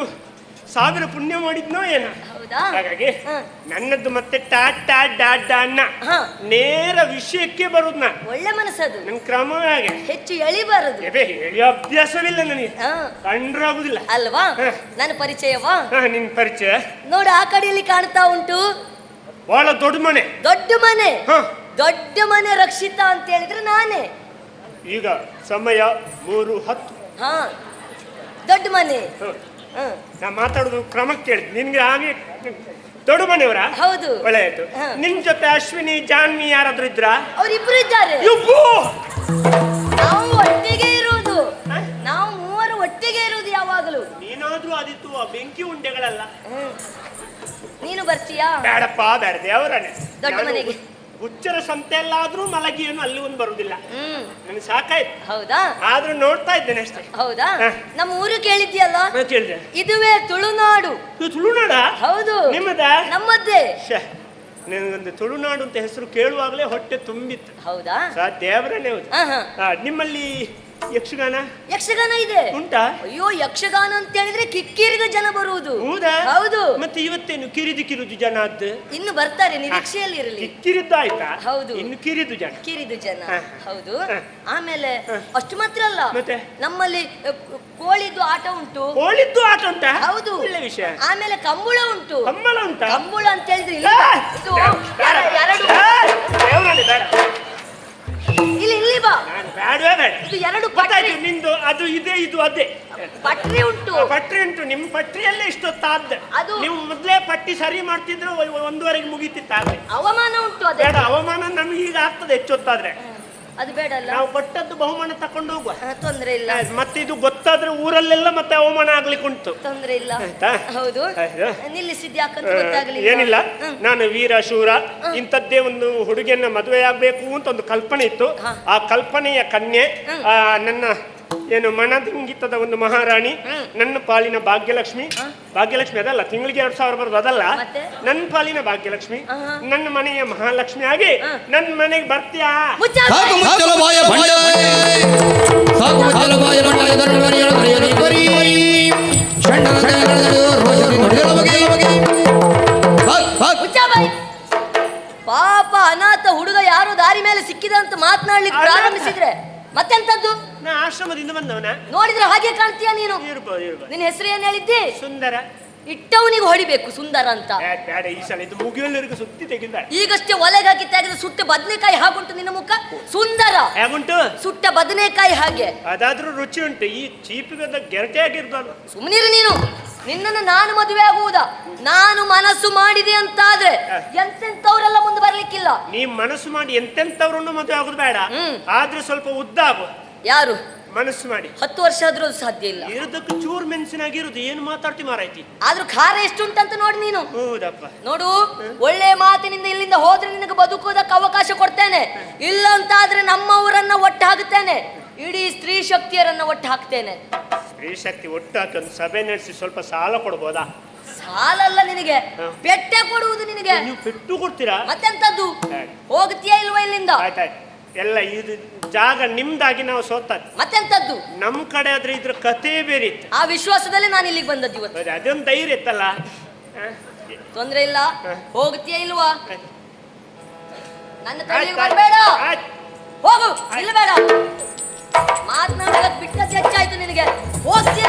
ಸಾವಿರ ಪುಣ್ಯ ಮಾಡಿದ್ನೋ ಏನ. ಹೌದಾ? ಹಾಗಾಗಿ ಹ. ನನ್ನದ್ದು ಮತ್ತೆ ಟಾಟಾ ಡಾಡಾ ಅನ್ನ ಹಾ. ನೇರ ವಿಷಯಕ್ಕೆ ಬರುದು ನಾ. ಒಳ್ಳೆ ಮನಸ್ಸದು, ನನ್ ಕ್ರಮ ಹಾಗೆ. ಹೆಚ್ಚು ಎಳಿಬಾರದು. ಹೇಳಿಯೋ ಅಭ್ಯಾಸವಿಲ್ಲ ನನಗೆ, ಹಾ. ಕಂಡ್ರಾಗುದಿಲ್ಲ. ಅಲ್ವಾ? ಹ. ನನ್ನ ಪರಿಚಯವಾ? ನಿನ್ ಪರಿಚಯ ನೋಡು, ಆ ಕಡೆಯಲ್ಲಿ ಕಾಣ್ತಾ ಉಂಟು ಬಹಳ ದೊಡ್ಡ ಮನೆ. ದೊಡ್ಡ ಮನೆ. ಹ. ದೊಡ್ಡ ಮನೆ ರಕ್ಷಿತಾ ಅಂತ ಹೇಳಿದ್ರೆ ನಾನೇ. ಈಗ ಸಮಯ 3:10. ಹಾ, ದೊಡ್ಡ ಮನೆ. ಹ. ನಾ ಮಾತಾಡೋದು ಕ್ರಮಕ್ಕೆ ಕೇಳಿದ್ ನಿನ್ಗೆ ಹಾಗೆ. ದೊಡ್ಡ ಮನೆಯವರ? ಹೌದು. ಒಳ್ಳೆಯಾಯ್ತು. ಹ. ನಿಮ್ ಜೊತೆ ಅಶ್ವಿನಿ ಜಾನ್ವಿ ಯಾರಾದ್ರೂ ಇದ್ರ? ಅವರಿಬ್ರು ಇದ್ದಾರೆ. ಯಪ್ಪೋ! ನಾವು ಒಟ್ಟಿಗೆ ಇರುವುದು, ನಾವು ಮೂವರು ಒಟ್ಟಿಗೆ ಇರುವುದು ಯಾವಾಗಲೂ. ನೀನಾದ್ರೂ ಆದಿತ್ತು ಆ ಬೆಂಕಿ ಉಂಡೆಗಳಲ್ಲ. ನೀನು ಬರ್ತೀಯಾ? ಬೇಡಪ್ಪ, ಬೇಡ ದೇವರನೆ. ದೊಡ್ಡ ಮನೆಗೆ ಹುಚ್ಚರ ಸಂತೆಯಲ್ಲಾದ್ರೂ ಮಲಗಿ ಏನು ಅಲ್ಲಿ ಒಂದು ಬರುದಿಲ್ಲ. ನನಗೆ ಸಾಕಾಯ್ತು. ಹೌದಾ? ಆದ್ರೂ ನೋಡ್ತಾ ಇದ್ದೇನೆ ಅಷ್ಟೇ. ಹೌದಾ? ಹ. ನಮ್ಮ ಊರು ಕೇಳಿದ್ಯಲ್ಲ? ಕೇಳಿದೆ. ಇದುವೇ ತುಳುನಾಡು. ತುಳುನಾಡ? ಹೌದು. ನಿಮ್ಮದ? ನಮ್ಮದ್ದೇ. ನನಗೊಂದು ತುಳುನಾಡು ಅಂತ ಹೆಸರು ಕೇಳುವಾಗಲೇ ಹೊಟ್ಟೆ ತುಂಬಿತ್ತು. ಹೌದಾ? ದೇವರನೇ ಹೌದು. ಆಹಾ. ನಿಮ್ಮಲ್ಲಿ ಯಕ್ಷಗಾನ? ಯಕ್ಷಗಾನ ಇದೆ. ಉಂಟಾ? ಅಯ್ಯೋ, ಯಕ್ಷಗಾನ ಅಂತ ಹೇಳಿದ್ರೆ ಕಿಕ್ಕಿರಿದ ಜನ ಬರುವುದು. ಹೌದಾ? ಹೌದು. ಮತ್ತೆ ಇವತ್ತೇನು ಕಿರಿದು ಜನ ಅದ್ದು? ಇನ್ನು ಬರ್ತಾರೆ, ನಿರೀಕ್ಷೆಯಲ್ಲಿ ಇರಲಿ. ಕಿರಿದ್ದು ಆಯ್ತಾ? ಹೌದು. ಇನ್ನು ಕಿರಿದು ಜನ. ಕಿರಿದು ಜನ. ಹ. ಹೌದು. ಹ. ಆಮೇಲೆ ಅಷ್ಟು ಮಾತ್ರ ಅಲ್ಲ, ಮತ್ತೆ? ನಮ್ಮಲ್ಲಿ ಕೋಳಿದ್ದು ಆಟ ಉಂಟು. ಕೋಳಿದ್ದು ಆಟ ಉಂಟಾ? ಹೌದು. ಒಳ್ಳೆ ವಿಷಯ. ಆಮೇಲೆ ಕಂಬಳ ಉಂಟು. ಕಮ್ಮಳ ಉಂಟಾ? ಕಂಬಳ ಅಂತ ಹೇಳಿದ್ರೆ ಇಲ್ಲಿ ಇದು ಎರಡು ದೇವರನೇ ಬೇಡ. ಇಲ್ಲಿ ಬಾ. ನಾನು ಬೇಡವೇ ಬೇಡ. ಇದು ಎರಡು ಗೊತ್ತಾಯ್ತು ನಿಂದು. ಅದು ಇದೆ, ಇದು ಅದೇ. ಪಟ್ರಿ ಉಂಟು. ಪಟ್ರಿ ಉಂಟು. ನಿಮ್ಮ ಪಟ್ರಿಯಲ್ಲೇ ಇಷ್ಟೊತ್ತಾದ. ಅದು ನೀವು ಮೊದ್ಲೇ ಪಟ್ಟಿ ಸರಿ ಮಾಡ್ತಿದ್ರೆ 1:30ಗೆ ಮುಗೀತಿತ್ತಾದ್ರೆ. ಅವಮಾನ ಉಂಟು. ಅದೇ ಬೇಡ, ಅವಮಾನ ನಮ್ಗೆ ಈಗ ಆಗ್ತದೆ ಹೆಚ್ಚೊತ್ತಾದ್ರೆ. ಅದು ಬೇಡ ಅಲ್ಲ. ನಾವು ಕೊಟ್ಟದ್ದು ಬಹುಮಾನ ತಕೊಂಡು ಹೋಗುವ. ತೊಂದ್ರೆ ಇಲ್ಲ. ಮತ್ತೆ ಇದು ಗೊತ್ತಾದ್ರೆ ಊರಲ್ಲೆಲ್ಲ ಮತ್ತೆ ಅವಮಾನ ಆಗ್ಲಿಕ್ಕೆ ಉಂಟು. ತೊಂದ್ರೆ ಇಲ್ಲ. ಆಯ್ತಾ? ಹೌದು. ಆಯ್ತಾ? ನಿಲ್ಲಿಸಿದ್ಯಾಕಂತ ಗೊತ್ತಾಗಲಿಲ್ಲ. ಏನಿಲ್ಲ, ನಾನು ವೀರ ಶೂರ ಇಂಥದ್ದೇ ಒಂದು ಹುಡುಗಿಯನ್ನ ಮದುವೆ ಆಗ್ಬೇಕು ಅಂತ ಒಂದು ಕಲ್ಪನೆ ಇತ್ತು. ಆ ಕಲ್ಪನೆಯ ಕನ್ಯೆ ನನ್ನ ಏನು ಮನದಿಂಗಿತದ ಒಂದು ಮಹಾರಾಣಿ, ನನ್ನ ಪಾಲಿನ ಭಾಗ್ಯಲಕ್ಷ್ಮಿ. ಭಾಗ್ಯಲಕ್ಷ್ಮಿ ಅದಲ್ಲ, ತಿಂಗಳಿಗೆ 2,000 ಬರೋದು ಅದಲ್ಲ, ನನ್ನ ಪಾಲಿನ ಭಾಗ್ಯಲಕ್ಷ್ಮಿ, ನನ್ನ ಮನೆಯ ಮಹಾಲಕ್ಷ್ಮಿ ಆಗಿ ನನ್ನ ಮನೆಗೆ ಬರ್ತೀಯಾ? ಸಾಕು ಮುಚ್ಚಲ ಬಾಯ ಬಂಡ, ಸಾಕು ಮುಚ್ಚಲ ಬಾಯ ಬಂಡ, ಇದರ ಬರಿ ಬರಿ ಷಂಡನ ಜನಗಳು ರೋಷದಿ ನುಡಿಗಳ ಬಗೆ ಬಗೆ. ಪಾಪ ಅನಾಥ ಹುಡುಗ ಯಾರೋ ದಾರಿ ಮೇಲೆ ಸಿಕ್ಕಿದ ಅಂತ ಮಾತನಾಡ್ಲಿಕ್ಕೆ ಪ್ರಾರಂಭಿಸಿದ್ರೆ ಮತ್ತೆಂತದ್ದು? ನಾ ಆಶ್ರಮದಿಂದ ಬಂದವನ. ನೋಡಿದ್ರೆ ಹಾಗೆ ಕಾಣ್ತೀಯ ನೀನು. ಇರ್ಬೋದು. ನಿನ್ನ ಹೆಸರು ಏನ್ ಹೇಳಿದ್ದಿ? ಸುಂದರ. ಇಟ್ಟವನಿಗೆ ಹೊಡಿಬೇಕು ಸುಂದರ ಅಂತ. ಬೇಡ, ಈ ಸಲ ಇದು ಮುಗಿಯಲ್ಲರಿಗೂ ಸುತ್ತಿ ತೆಗಿದ್ದಾರೆ. ಈಗಷ್ಟೇ ಒಲೆಗೆ ಹಾಕಿ ತೆಗೆದ ಸುಟ್ಟ ಬದನೆಕಾಯಿ ಹಾಗುಂಟು ನಿನ್ನ ಮುಖ. ಸುಂದರ ಹೇಗುಂಟು? ಸುಟ್ಟ ಬದನೆಕಾಯಿ ಹಾಗೆ. ಅದಾದ್ರೂ ರುಚಿ ಉಂಟು. ಈ ಚೀಪಿಗದ ಗೆರಟೆ ಆಗಿರ್ದಲ್ಲ. ಸುಮ್ಮನಿರು ನೀನು. ನಿನ್ನನ್ನು ನಾನು ಮದುವೆ ಆಗುವುದಾ? ನಾನು ಮನಸ್ಸು ಮಾಡಿದೆ ಅಂತಾದ್ರೆ ಎಂತೆಂತವರೆಲ್ಲ ಮುಂದೆ ಬರ್ಲಿಕ್ಕಿಲ್ಲ. ನೀ ಮನಸ್ಸು ಮಾಡಿ ಎಂತೆಂತವ್ರನ್ನು ಮದುವೆ ಆಗುದು ಬೇಡ. ಆದ್ರೆ ಸ್ವಲ್ಪ ಉದ್ದ ಆಗು. ಯಾರು? ಮನಸ್ಸು ಮಾಡಿ 10 ವರ್ಷ ಆದ್ರೂ ಅದು ಸಾಧ್ಯ ಇಲ್ಲ. ಇರೋದಕ್ಕೆ ಚೂರು ಮೆಣಸಿನಾಗಿರುದು ಏನು ಮಾತಾಡ್ತಿ ಮಾರಾಯ್ತಿ. ಆದ್ರೂ ಖಾರ ಎಷ್ಟುಂಟಂತ ನೋಡಿ ನೀನು. ಹೌದಪ್ಪ. ನೋಡು, ಒಳ್ಳೆ ಮಾತಿನಿಂದ ಇಲ್ಲಿಂದ ಹೋದ್ರೆ ನಿನಗೆ ಬದುಕೋದಕ್ಕೆ ಅವಕಾಶ ಕೊಡ್ತೇನೆ. ಇಲ್ಲ ಅಂತಾದ್ರೆ ನಮ್ಮವರನ್ನ ಒಟ್ಟು ಹಾಕ್ತೇನೆ, ಇಡೀ ಸ್ತ್ರೀ ಶಕ್ತಿಯರನ್ನ ಒಟ್ಟು ಹಾಕ್ತೇನೆ. ಸ್ತ್ರೀ ಶಕ್ತಿ ಒಟ್ಟು ಹಾಕಿ ಒಂದು ಸಭೆ ನಡೆಸಿ ಸ್ವಲ್ಪ ಸಾಲ ಕೊಡ್ಬೋದಾ? ಸಾಲಲ್ಲ ನಿನಗೆ, ಪೆಟ್ಟೆ ಕೊಡುವುದು ನಿನಗೆ. ನೀವು ಪೆಟ್ಟು ಕೊಡ್ತೀರಾ? ಮತ್ತೆಂತದ್ದು, ಹೋಗ್ತೀಯಾ ಇಲ್ವಾ ಇಲ್ಲಿಂದ? ಆಯ್ತಾಯ್ತು, ಎಲ್ಲ ಇದು ಜಾಗ ನಿಮ್ದಾಗಿ ನಾವು ಸೋತಾದ್. ಮತ್ತೆಂತದ್ದು, ನಮ್ ಕಡೆ ಆದ್ರೆ ಇದ್ರ ಕಥೆ ಬೇರೆ ಇತ್ತು. ಆ ವಿಶ್ವಾಸದಲ್ಲಿ ನಾನು ಇಲ್ಲಿಗೆ ಬಂದದ್ದು ಇವತ್ತು. ಅದೊಂದು ಧೈರ್ಯ ಇತ್ತಲ್ಲ. ತೊಂದ್ರೆ ಇಲ್ಲ, ಹೋಗ್ತೀಯಾ ಇಲ್ವಾ? ನನ್ನ ತಲೆಗೆ ಬರಬೇಡ, ಹೋಗು. ಇಲ್ಲ ಬೇಡ, ಮಾತನಾಡಕ್ ಬಿಟ್ಟದ್ದು ಹೆಚ್ಚಾಯ್ತು ನಿನಗೆ. ಹೋಗ್ತೀಯ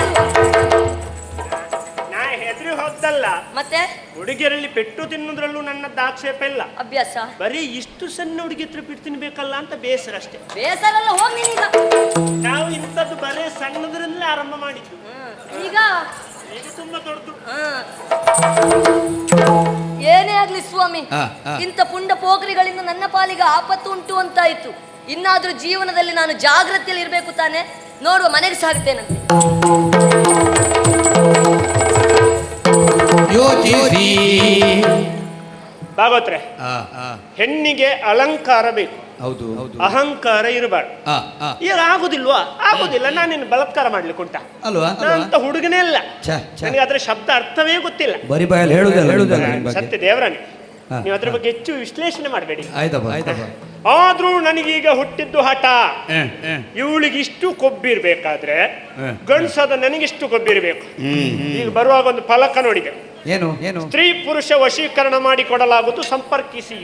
ನಾ ಹೆದರಿ ಹೋಗ್ದಲ್ಲ, ಮತ್ತೆ ಹುಡುಗಿಯರಲ್ಲಿ ಪೆಟ್ಟು ತಿನ್ನೋದ್ರಲ್ಲೂ ನನ್ನದ್ದು ಆಕ್ಷೇಪ ಇಲ್ಲ. ಅಭ್ಯಾಸ. ಬರೀ ಇಷ್ಟು ಸಣ್ಣ ಹುಡುಗಿ ಹತ್ರ ಬಿಟ್ಟು ತಿನ್ಬೇಕಲ್ಲ ಅಂತ ಬೇಸರ ಅಷ್ಟೇ. ಬೇಸರ ಅಲ್ಲ, ಹೋಗಿ ನೀನೀಗ. ನಾವು ಇಂಥದ್ದು ಬರೀ ಸಣ್ಣದ್ರಲ್ಲೇ ಆರಂಭ ಮಾಡಿದ್ದು. ಈಗ ಈಗ ತುಂಬಾ ದೊಡ್ಡದು. ಏನೇ ಆಗ್ಲಿ ಸ್ವಾಮಿ, ಇಂಥ ಪುಂಡ ಪೋಖರಿಗಳಿಂದ ನನ್ನ ಪಾಲಿಗೆ ಆಪತ್ತು ಉಂಟು ಅಂತಾಯ್ತು. ಇನ್ನಾದ್ರೂ ಜೀವನದಲ್ಲಿ ನಾನು ಜಾಗೃತಿಯಲ್ಲಿ ಇರ್ಬೇಕು ತಾನೆ. ನೋಡುವ, ಮನೆಗೆ ಸಾಗುತ್ತೇನಂತೆ. ಯೋಚಿಸಿ ಭಾಗವತ್ರೆ, ಹೆಣ್ಣಿಗೆ ಅಲಂಕಾರ ಬೇಕು, ಹೌದು, ಅಹಂಕಾರ ಇರಬಾರ್ದು. ಈಗ ಆಗುದಿಲ್ವಾ? ಆಗುದಿಲ್ಲ. ನಾನಿನ್ನು ಬಲಾತ್ಕಾರ ಮಾಡ್ಲಿಕ್ಕೆ ಉಂಟಾ? ಅಲ್ವಾ? ಅಂತ ಹುಡುಗನೇ ಇಲ್ಲ. ನನಗೆ ಅದ್ರ ಶಬ್ದ ಅರ್ಥವೇ ಗೊತ್ತಿಲ್ಲ. ಬರಿ ಬಾಯಲ್ಲಿ ಹೇಳುದಲ್ಲ. ಸತ್ಯ ದೇವರನೇ, ನೀವು ಅದ್ರ ಬಗ್ಗೆ ಹೆಚ್ಚು ವಿಶ್ಲೇಷಣೆ ಮಾಡಬೇಡಿ. ಆಯ್ತಪ್ಪ. ಆದ್ರೂ ನನಗೀಗ ಹುಟ್ಟಿದ್ದು ಹಠ. ಇವಳಿಗೆ ಇಷ್ಟು ಕೊಬ್ಬಿರ್ಬೇಕಾದ್ರೆ ಗಂಡಸಾದ ನನಗಿಷ್ಟು ಕೊಬ್ಬಿರ್ಬೇಕು. ಈಗ ಬರುವಾಗ ಒಂದು ಫಲಕ ನೋಡಿದೆ. ಏನು? ಸ್ತ್ರೀ ಪುರುಷ ವಶೀಕರಣ ಮಾಡಿ ಕೊಡಲಾಗುವುದು, ಸಂಪರ್ಕಿಸಿ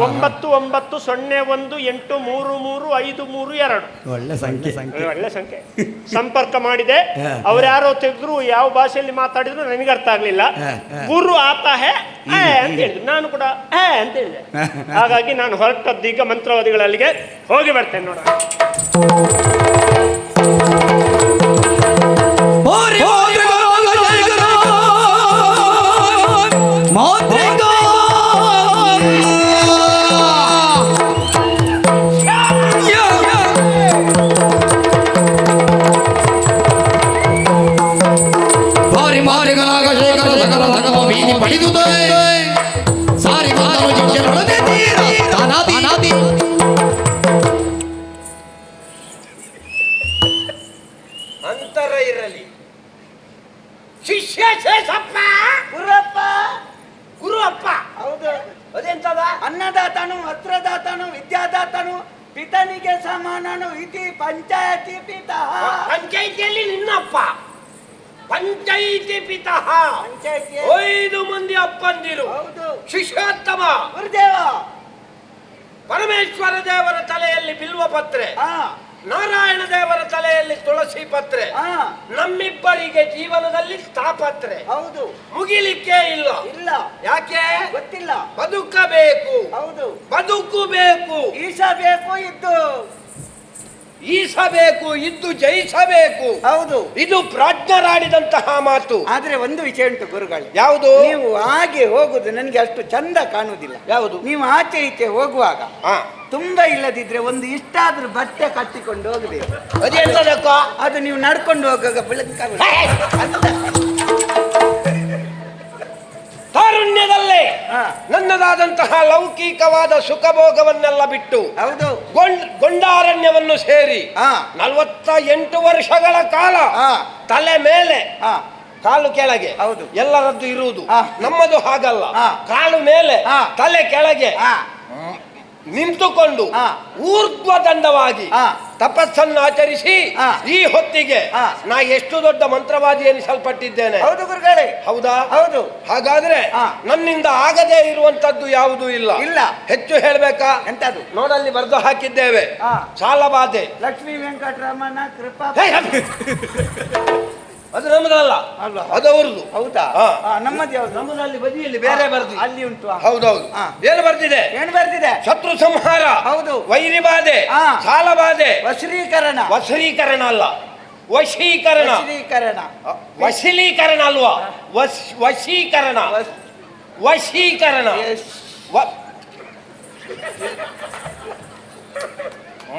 9918383352. ಒಳ್ಳೆ ಸಂಖ್ಯೆ. ಒಳ್ಳೆ ಸಂಖ್ಯೆ. ಸಂಪರ್ಕ ಮಾಡಿದೆ. ಅವ್ರ್ಯಾರೋ ತೆಗೆದ್ರು, ಯಾವ ಭಾಷೆಯಲ್ಲಿ ಮಾತಾಡಿದ್ರು ನನಗೆ ಅರ್ಥ ಆಗ್ಲಿಲ್ಲ. ಗುರು ಆತ ಹೇ ಅಂತ ಹೇಳಿದ್ರು, ನಾನು ಕೂಡ ಅಂತ ಹೇಳಿದೆ. ಹಾಗಾಗಿ ನಾನು ಹೊರಟದ್ದು ಈಗ ಮಂತ್ರವಾದಿಗಳಲ್ಲಿಗೆ ಹೋಗಿ ಬರ್ತೇನೆ ನೋಡ. ಅಂತರ ಇರಲಿ. ಶಿಷ್ಯ ಶೇಷಪ್ಪ, ಗುರುಪ್ಪ. ಹೌದು, ಅದೆಂತದ? ಅನ್ನದಾತನು, ವಸ್ತ್ರದಾತನು, ವಿದ್ಯಾದಾತನು, ಪಿತನಿಗೆ ಸಮಾನನು ಇತಿ ಪಂಚಾಯತಿ ಪಿತಃ. ಪಂಚಾಯಿತಿಯಲ್ಲಿ ನಿನ್ನಪ್ಪ, ಪಂಚಾಯಿತಿ ಪಿತಃ. 5 ಮಂದಿ ಅಪ್ಪಂದಿರು. ಹೌದು. ಶಿಷ್ಯೋತ್ತಮ ಗುರುದೇವ. ಪರಮೇಶ್ವರ ದೇವರ ತಲೆಯಲ್ಲಿ ಬಿಲ್ವ ಪತ್ರೆ, ನಾರಾಯಣ ದೇವರ ತಲೆಯಲ್ಲಿ ತುಳಸಿ ಪತ್ರೆ, ನಮ್ಮಿಬ್ಬರಿಗೆ ಜೀವನದಲ್ಲಿ ತಾಪತ್ರೆ. ಹೌದು, ಮುಗಿಲಿಕ್ಕೆ ಇಲ್ಲ. ಯಾಕೆ ಗೊತ್ತಿಲ್ಲ. ಬದುಕಬೇಕು. ಹೌದು, ಬದುಕಬೇಕು. ಈಸಬೇಕು, ಇದ್ದು ಜಯಿಸಬೇಕು. ಹೌದು, ಇದು ಪ್ರಾಜ್ಞರಾಡಿದಂತಹ ಮಾತು. ಆದ್ರೆ ಒಂದು ವಿಷಯ ಉಂಟು ಗುರುಗಳು. ಯಾವುದು? ನೀವು ಹಾಗೆ ಹೋಗುದು ನನಗೆ ಅಷ್ಟು ಚಂದ ಕಾಣುವುದಿಲ್ಲ. ಯಾವುದು? ನೀವು ಆಚೆ ಈಚೆ ಹೋಗುವಾಗ ತುಂಬಾ ಇಲ್ಲದಿದ್ರೆ ಒಂದು ಇಷ್ಟಾದ್ರೂ ಬಟ್ಟೆ ಕಟ್ಟಿಕೊಂಡು ಹೋಗಬೇಕು. ಅದೆಂತದಕ್ಕೋ? ಅದು ನೀವು ನಡ್ಕೊಂಡು ಹೋಗುವಾಗ ತಾರುಣ್ಯದಲ್ಲೇ ನನ್ನದಾದಂತಹ ಲೌಕಿಕವಾದ ಸುಖಭೋಗವನ್ನೆಲ್ಲ ಬಿಟ್ಟು, ಹೌದು, ಗೊಂಡಾರಣ್ಯವನ್ನು ಸೇರಿ 48 ವರ್ಷಗಳ ಕಾಲ ತಲೆ ಮೇಲೆ ಕಾಲು ಕೆಳಗೆ. ಹೌದು, ಎಲ್ಲರದ್ದು ಇರುವುದು. ನಮ್ಮದು ಹಾಗಲ್ಲ. ಕಾಲು ಮೇಲೆ ತಲೆ ಕೆಳಗೆ ನಿಂತುಕೊಂಡು ಊರ್ಧ್ವದಂಡವಾಗಿ ತಪಸ್ಸನ್ನು ಆಚರಿಸಿ ಈ ಹೊತ್ತಿಗೆ ನಾ ಎಷ್ಟು ದೊಡ್ಡ ಮಂತ್ರವಾದಿ ಎನಿಸಲ್ಪಟ್ಟಿದ್ದೇನೆ. ಹೌದು ಗುರುಗಳೇ. ಹೌದಾ? ಹೌದು. ಹಾಗಾದ್ರೆ ನನ್ನಿಂದ ಆಗದೇ ಇರುವಂತದ್ದು ಯಾವುದೂ ಇಲ್ಲ. ಹೆಚ್ಚು ಹೇಳ್ಬೇಕಾ? ಎಂತದು? ನೋಡಲ್ಲಿ ಬರೆದು ಹಾಕಿದ್ದೇವೆ. ಸಾಲಬಾಧೆ. ಲಕ್ಷ್ಮೀ ವೆಂಕಟರಮಣ ಕೃಪಾ. ಅದು ನಮ್ಮದಲ್ಲ, ಅದು ಅವ್ರದ್ದು. ಹೌದಾ? ನಮ್ಮದು ಯಾವ್ದು? ನಮ್ಮದಲ್ಲಿ ಬದಿಯಲ್ಲಿ ಬೇರೆ ಬರ್ದು ಅಲ್ಲಿ ಉಂಟು. ಹೌದೌದು. ಏನು ಬರ್ದಿದೆ? ಏನು ಬರ್ದಿದೆ? ಶತ್ರು ಸಂಹಾರ. ಹೌದು. ವೈರಿ ಬಾಧೆ, ಸಾಲ ಬಾಧೆ, ವಶೀಕರಣ. ವಶೀಕರಣ ಅಲ್ಲ, ವಶೀಕರಣ. ವಶೀಕರಣ ಅಲ್ವಾ? ವಶೀಕರಣ. ವಶೀಕರಣ.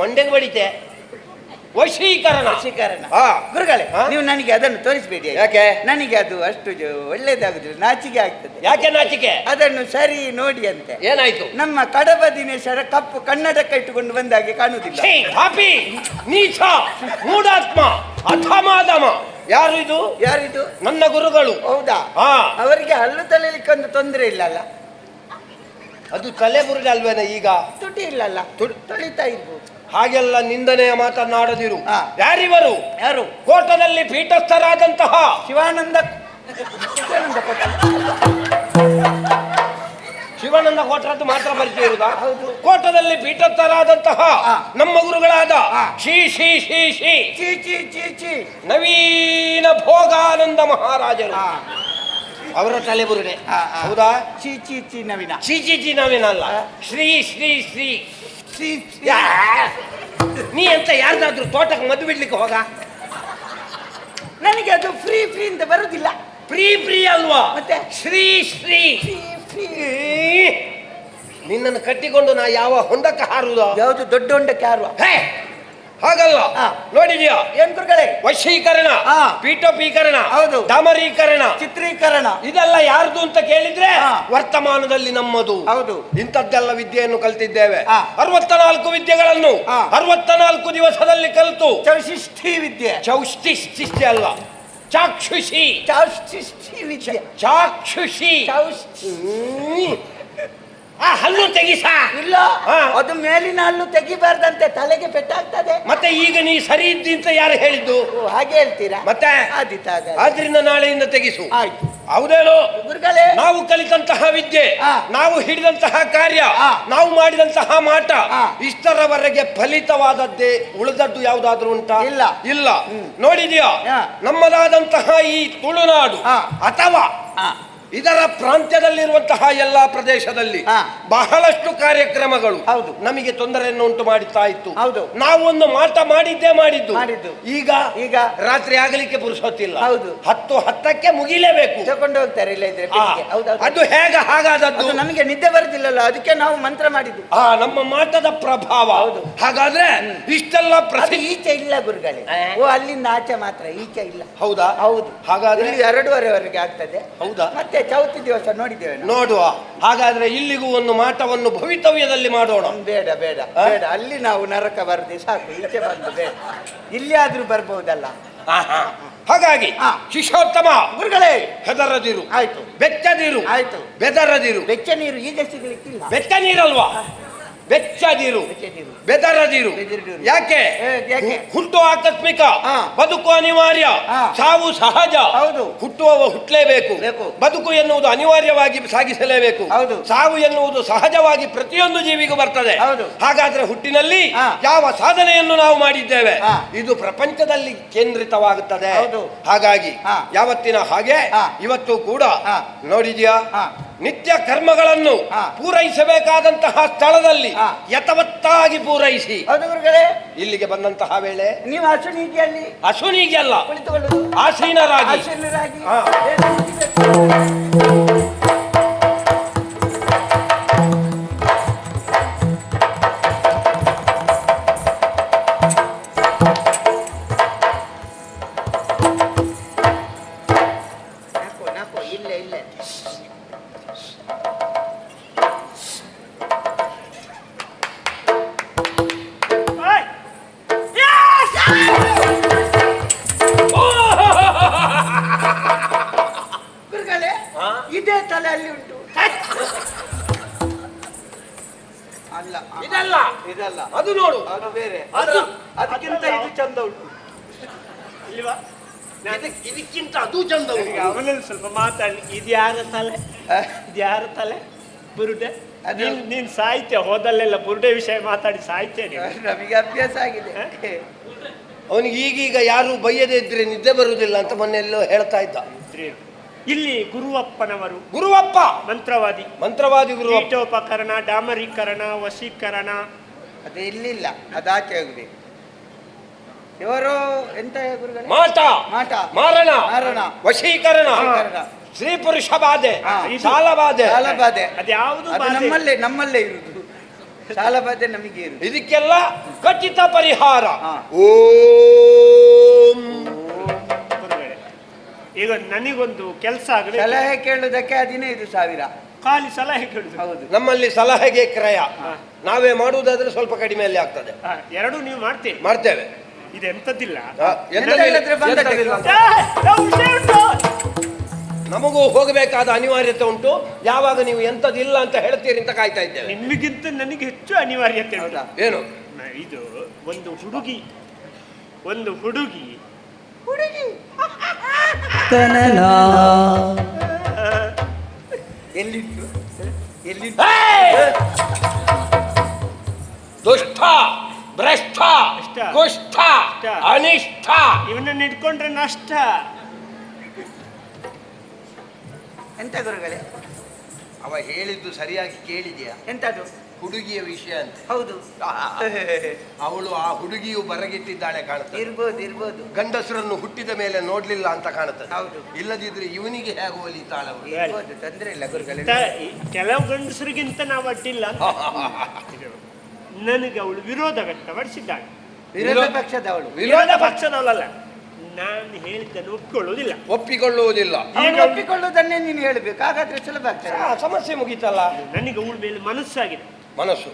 ಮಂಡೆಗೆ ಬಡಿತೆ. ವಶೀಕರಣ. ವಶೀಕರಣ. ಹಾ. ಗುರುಗಳೇ ಹಾ? ನೀವು ನನಗೆ ಅದನ್ನು ತೋರಿಸಬೇಡಿ. ಯಾಕೆ? ನನಗೆ ಅದು ಅಷ್ಟು ಒಳ್ಳೇದಾಗುದಿಲ್ಲ, ನಾಚಿಕೆ ಆಗ್ತದೆ. ಯಾಕೆ ನಾಚಿಕೆ? ಅದನ್ನು ಸರಿ ನೋಡಿ ಅಂತೆ. ಏನಾಯ್ತು? ನಮ್ಮ ಕಡಬ ದಿನೇಶರ ಕಪ್ಪು ಕನ್ನಡಕ ಇಟ್ಟುಕೊಂಡು ಬಂದಾಗೆ ಕಾಣುವುದಿಲ್ಲ. ಛೀ, ಪಾಪಿ, ನೀಚ, ಮೂಢಾತ್ಮ, ಅಧಮಾಧಮ. ಯಾರು ಇದು? ಯಾರಿದು? ನನ್ನ ಗುರುಗಳು. ಹೌದಾ? ಹಾ. ಅವರಿಗೆ ಹಲ್ಲು ತಲೆಲಿಕ್ಕೆ ಒಂದು ತೊಂದರೆ ಇಲ್ಲಲ್ಲ? ಅದು ತಲೆ ಬುರುಡೆ ಅಲ್ವೇನೆ ಈಗ? ತುಟಿ ಇಲ್ಲಲ್ಲ, ತೊಳಿತಾ ಇರ್ಬೋದು. ಹಾಗೆಲ್ಲ ನಿಂದನೆಯ ಮಾತನ್ನಾಡದಿರು. ಹಾ. ಯಾರಿವರು? ಯಾರು? ಕೋಟದಲ್ಲಿ ಪೀಠಸ್ಥರಾದಂತಹ ಶಿವಾನಂದ ಶಿವಾನಂದ ಕೋಟರದ್ದು ಮಾತ್ರ ಪರಿಚಯ ಇರುವುದಾ? ಹೌದು. ಕೋಟದಲ್ಲಿ ಪೀಠಸ್ಥರಾದಂತಹ ನಮ್ಮ ಗುರುಗಳಾದ ಶ್ರೀ ಶ್ರೀ ಶ್ರೀ ಶ್ರೀ ಚೀ ಚೀ ಚೀ ಚೀ ನವೀನ ಭೋಗಾನಂದ ಮಹಾರಾಜರು. ಅವರ ತಲೆಬುರುಡೆ. ಹೌದಾ? ಚೀ ಚೀ ಚೀ ನವೀನ. ಚೀಚಿ ನಾವೇನಲ್ಲ, ಶ್ರೀ ಶ್ರೀ ಶ್ರೀ ಶ್ರೀ ಯಾ. ನೀ ಅಂತ ಯಾರ್ದಾದ್ರೂ ತೋಟಕ್ಕೆ ಮದ್ದು ಬಿಡ್ಲಿಕ್ಕೆ ಹೋಗ? ನನಗೆ ಅದು ಫ್ರೀ ಫ್ರೀ ಅಂತ ಬರುದಿಲ್ಲ. ಪ್ರೀ ಅಲ್ವಾ? ಮತ್ತೆ? Shri Shri free free. ನಿನ್ನನ್ನು ಕಟ್ಟಿಕೊಂಡು ನಾ ಯಾವ ಹೊಂದಕ್ಕೆ ಹಾರುವುದು? ಯಾವುದು ದೊಡ್ಡ ಹೊಂಡಕ್ಕೆ ಯಾರು? ಹೇ, ಹಾಗಲ್ಲ. ನೋಡಿದ್ಯಾ? ಏನ್ ಗುರುಗಳೇ? ವಶೀಕರಣ, ಪೀಠೋಪೀಕರಣ, ಹೌದು, ಡಮರೀಕರಣ, ಚಿತ್ರೀಕರಣ, ಇದೆಲ್ಲ ಯಾರ್ದು ಅಂತ ಕೇಳಿದ್ರೆ ವರ್ತಮಾನದಲ್ಲಿ ನಮ್ಮದು. ಹೌದು. ಇಂಥದ್ದೆಲ್ಲ ವಿದ್ಯೆಯನ್ನು ಕಲ್ತಿದ್ದೇವೆ. 64 ವಿದ್ಯೆಗಳನ್ನು 64 ದಿವಸದಲ್ಲಿ ಕಲಿತು ಚೌಷಿಷ್ಠಿ ವಿದ್ಯೆ. ಚೌಷ್ಟಿಷ್ಠಿ ಅಲ್ಲ, ಚಾಕ್ಷುಷಿ. ಚೌಷಿಷ್ಠಿ ವಿದ್ಯೆ. ಚಾಕ್ಷುಷಿ. ಆ ಹಲ್ಲು ತೆಗಿಸ. ಇಲ್ಲ, ಅದು ಮೇಲಿನ ಹಲ್ಲು ತೆಗಿಬಾರ್ದಂತೆ, ತಲೆಗೆ ಪೆಟ್ಟಾಗ್ತದೆ. ಮತ್ತೆ ಈಗ ನೀ ಸರಿ ಇದ್ದಿ ಅಂತ ಯಾರು ಹೇಳಿದ್ದು? ಹಾಗೆ ಹೇಳ್ತೀರಾ? ಮತ್ತೆ ಆದ್ರಿಂದ ನಾಳೆಯಿಂದ ತೆಗಿಸು. ಆಯ್ತು. ಹೌದೇನೋ? ಗುರುಗಳೇ, ನಾವು ಕಲಿತಂತಹ ವಿದ್ಯೆ, ನಾವು ಹಿಡಿದಂತಹ ಕಾರ್ಯ, ನಾವು ಮಾಡಿದಂತಹ ಮಾಟ, ಇಷ್ಟರವರೆಗೆ ಫಲಿತವಾದದ್ದೇ. ಉಳಿದದ್ದು ಯಾವುದಾದ್ರೂ ಉಂಟಾ? ಇಲ್ಲ. ಇಲ್ಲ. ನೋಡಿದ್ಯಾ? ನಮ್ಮದಾದಂತಹ ಈ ತುಳುನಾಡು ಅಥವಾ ಇದರ ಪ್ರಾಂತ್ಯದಲ್ಲಿರುವಂತಹ ಎಲ್ಲಾ ಪ್ರದೇಶದಲ್ಲಿ ಬಹಳಷ್ಟು ಕಾರ್ಯಕ್ರಮಗಳು ನಮಗೆ ತೊಂದರೆಯನ್ನು ಉಂಟು ಮಾಡುತ್ತಾ ಇತ್ತು. ನಾವು ಒಂದು ಮಾಟ ಮಾಡಿದ್ದು. ಈಗ ರಾತ್ರಿ ಆಗಲಿಕ್ಕೆ ಪುರುಸೊತ್ತಿಲ್ಲ. 10:10ಕ್ಕೆ ಮುಗಿಲೇಬೇಕು. ತಗೊಂಡು ಹೋಗ್ತಾರೆ. ಇಲ್ಲ ಇದ್ರೆ ಅದು ಹೇಗ ಹಾಗಾದದ್ದು? ನಮಗೆ ನಿದ್ದೆ ಬರುದಿಲ್ಲಲ್ಲ, ಅದಕ್ಕೆ ನಾವು ಮಂತ್ರ ಮಾಡಿದ್ದು. ನಮ್ಮ ಮಾಟದ ಪ್ರಭಾವ. ಹಾಗಾದ್ರೆ ಇಷ್ಟೆಲ್ಲ ಈಚೆ ಇಲ್ಲ ಗುರುಗಳೇ. ಅಲ್ಲಿಂದ ಆಚೆ ಮಾತ್ರ, ಈಚೆ ಇಲ್ಲ. ಹೌದಾ? ಹೌದು. ಹಾಗಾದ್ರೆ 2:30ವರೆಗೆ ಆಗ್ತದೆ. ಹೌದಾ? ಮತ್ತೆ ಚೌತಿ ದಿವಸ ನೋಡಿದ್ದೇವೆ, ನೋಡುವ. ಹಾಗಾದ್ರೆ ಇಲ್ಲಿಗೂ ಒಂದು ಮಾಟವನ್ನು ಭವಿತವ್ಯದಲ್ಲಿ ಮಾಡೋಣ. ಬೇಡ ಬೇಡ ಬೇಡ, ಅಲ್ಲಿ ನಾವು ನರಕ ಬರದೆ ಸಾಕು. ಈಚೆ ಬಂದು ಬೇಡ, ಇಲ್ಲಿ ಆದ್ರೂ ಬರ್ಬಹುದಲ್ಲ. ಹಾಗಾಗಿ ಶಿಶೋತ್ತಮ ಗುರುಗಳೇ, ಹೆದರದಿರು. ಆಯ್ತು. ಬೆಚ್ಚದಿರು. ಆಯ್ತು. ಬೆದರದಿರು. ಬೆಚ್ಚ ನೀರು ಈಗ ಸಿಗ್ಲಿಕ್ಕಿಲ್ಲ. ಬೆಚ್ಚ ನೀರಲ್ವಾ? ಬೆಚ್ಚದಿರು, ಬೆದರದಿರು. ಯಾಕೆ? ಹುಟ್ಟು ಆಕಸ್ಮಿಕ, ಬದುಕು ಅನಿವಾರ್ಯ, ಸಾವು ಸಹಜ. ಹುಟ್ಟುವವ ಹುಟ್ಟಲೇಬೇಕು. ಬದುಕು ಎನ್ನುವುದು ಅನಿವಾರ್ಯವಾಗಿ ಸಾಗಿಸಲೇಬೇಕು. ಸಾವು ಎನ್ನುವುದು ಸಹಜವಾಗಿ ಪ್ರತಿಯೊಂದು ಜೀವಿಗೂ ಬರ್ತದೆ. ಹಾಗಾದ್ರೆ ಹುಟ್ಟಿನಲ್ಲಿ ಯಾವ ಸಾಧನೆಯನ್ನು ನಾವು ಮಾಡಿದ್ದೇವೆ ಇದು ಪ್ರಪಂಚದಲ್ಲಿ ಕೇಂದ್ರಿತವಾಗುತ್ತದೆ. ಹಾಗಾಗಿ ಯಾವತ್ತಿನ ಹಾಗೆ ಇವತ್ತು ಕೂಡ ನೋಡಿದ್ಯಾ, ನಿತ್ಯ ಕರ್ಮಗಳನ್ನು ಪೂರೈಸಬೇಕಾದಂತಹ ಸ್ಥಳದಲ್ಲಿ ಯಥವತ್ತಾಗಿ ಪೂರೈಸಿ ಇಲ್ಲಿಗೆ ಬಂದಂತಹ ವೇಳೆ ನೀವು ಅಶ್ವನಿಗೆ ಅಲ್ಲ, ಆಸೀನರಾಗಿ ಇದೇ ತಲೆ ಅಲ್ಲಿ ಉಂಟು. ಅಲ್ಲ, ಇದಲ್ಲ ಇದಲ್ಲ, ಅದು ನೋಡು, ಅದು ಬೇರೆ. ಅದಕ್ಕಿಂತ ಇದು ಚಂದ ಉಂಟು ಇಲ್ವಾ? ಇದಕ್ಕಿಂತ ಅದು ಚಂದ ಉಂಟು. ಅವನಲ್ಲಿ ಸ್ವಲ್ಪ ಮಾತಾಡ್ಲಿ. ಇದ್ಯಾರ ತಲೆ? ಬುರುಡೆ. ನೀನ್ ಸಾಹಿತ್ಯ ಹೋದಲ್ಲೆಲ್ಲ ಬುರುಡೆ ವಿಷಯ ಮಾತಾಡಿ ಸಾಹಿತ್ಯ. ನಮಗೆ ಅಭ್ಯಾಸ ಆಗಿದೆ. ಅವನಿಗೆ ಈಗೀಗ ಯಾರು ಬೈಯದೇ ಇದ್ರೆ ನಿದ್ದೆ ಬರುವುದಿಲ್ಲ ಅಂತ ಮೊನ್ನೆಲ್ಲೋ ಹೇಳ್ತಾ ಇದ್ದ. ಇಲ್ಲಿ ಗುರುವಪ್ಪನವರು, ಗುರುವಪ್ಪ ಮಂತ್ರವಾದಿ ಗುರು. ಪೀಠೋಪಕರಣ, ಡಾಮರೀಕರಣ, ವಶೀಕರಣ ಅದು ಇಲ್ಲಿಲ್ಲ, ಅದಾಚೆ ಹೋಗ್ಬೇಕು. ಇವರು ಎಂತ ಗುರುಗಳೇ? ಮಾಟ, ಮಾರಣ, ವಶೀಕರಣ, ಸ್ತ್ರೀ ಪುರುಷ ಬಾಧೆ, ಸಾಲ ಬಾಧೆ. ಅದ್ಯಾವುದು ನಮ್ಮಲ್ಲೇ ಇರುವುದು. ಸಾಲ ಬಾಧೆ ನಮಗೆ ಇರು. ಇದಕ್ಕೆಲ್ಲ ಖಚಿತ ಪರಿಹಾರ. ಹಾ. ಓಂ. ಗುರುಗಳೇ, ಈಗ ನನಗೊಂದು ಕೆಲಸ ಆಗಲಿ. ಸಲಹೆ ಕೇಳುವುದಕ್ಕೆ 15,000. ಖಾಲಿ ಸಲಹೆ ಕೇಳುದು. ಹೌದು. ನಮ್ಮಲ್ಲಿ ಸಲಹೆಗೆ ಕ್ರಯ ನಾವೇ ಮಾಡುವುದಾದ್ರೆ ಸ್ವಲ್ಪ ಕಡಿಮೆಯಲ್ಲಿ ಆಗ್ತದೆ. ಎರಡು ನೀವು ಮಾಡ್ತೀರಿ. ಮಾಡ್ತೇವೆ. ಇದು ಎಂತದಿಲ್ಲ. ಎಂತ ಹೇಳಿದ್ರೆ ಬಂದದ್ದಿಲ್ವಾ? ನಮಗೂ ಹೋಗಬೇಕಾದ ಅನಿವಾರ್ಯತೆ ಉಂಟು. ಯಾವಾಗ ನೀವು ಎಂತದಿಲ್ಲ ಅಂತ ಹೇಳ್ತೀರಿ ಅಂತ ಕಾಯ್ತಾ ಇದ್ದೇವೆ. ನಿಮಗಿಂತ ನನಗೆ ಹೆಚ್ಚು ಅನಿವಾರ್ಯತೆ ಉಂಟು. ಹೌದಾ? ಏನು? ಇದು ಒಂದು ಹುಡುಗಿ ಎಲ್ಲಿತ್ತು? ದುಷ್ಟ, ಭ್ರಷ್ಟ, ಕುಷ್ಠ, ಅನಿಷ್ಠ. ಇವನನ್ನು ಇಟ್ಕೊಂಡ್ರೆ ನಷ್ಟ. ಎಂತ ಗುರುಗಳೇ? ಅವ ಹೇಳಿದ್ದು ಸರಿಯಾಗಿ ಕೇಳಿದ್ಯಾ? ಎಂತದು? ಹುಡುಗಿಯ ವಿಷಯ ಅಂತ. ಹೌದು. ಅವಳು ಆ ಹುಡುಗಿಯು ಬರಗಿಟ್ಟಿದ್ದಾಳೆ ಕಾಣುತ್ತೆ. ಇರ್ಬೋದು. ಗಂಡಸರನ್ನು ಹುಟ್ಟಿದ ಮೇಲೆ ನೋಡ್ಲಿಲ್ಲ ಅಂತ ಕಾಣುತ್ತದೆ. ಹೌದು. ಇಲ್ಲದಿದ್ರೆ ಇವನಿಗೆ ಹೇಗೆ ಒಲಿತಾಳವಳು? ಇರ್ಬೋದು, ತೊಂದ್ರೆ ಇಲ್ಲ ಗುರುಗಳೇ. ಕೆಲವು ಗಂಡಸರಿಗಿಂತ ನಾವು ಅಡ್ಡಿಲ್ಲ. ನನಗೆ ಅವಳು ವಿರೋಧ ವ್ಯಕ್ತಪಡಿಸಿದ್ದಾಳೆ. ವಿರೋಧ ಪಕ್ಷದವಳು. ವಿರೋಧ ಪಕ್ಷದವಳಲ್ಲ, ನಾನು ಹೇಳಿದ್ದನ್ನು ಒಪ್ಪಿಕೊಳ್ಳುವುದಿಲ್ಲ. ಒಪ್ಪಿಕೊಳ್ಳುವುದನ್ನೇ ನೀನು ಹೇಳ್ಬೇಕು, ಹಾಗಾದ್ರೆ ಸುಲಭ ಆಗ್ತದೆ. ಸಮಸ್ಯೆ ಮುಗೀತಲ್ಲ. ನನಗೆ ಅವಳ ಮೇಲೆ ಮನಸ್ಸಾಗಿದೆ. ಮನಸ್ಸು?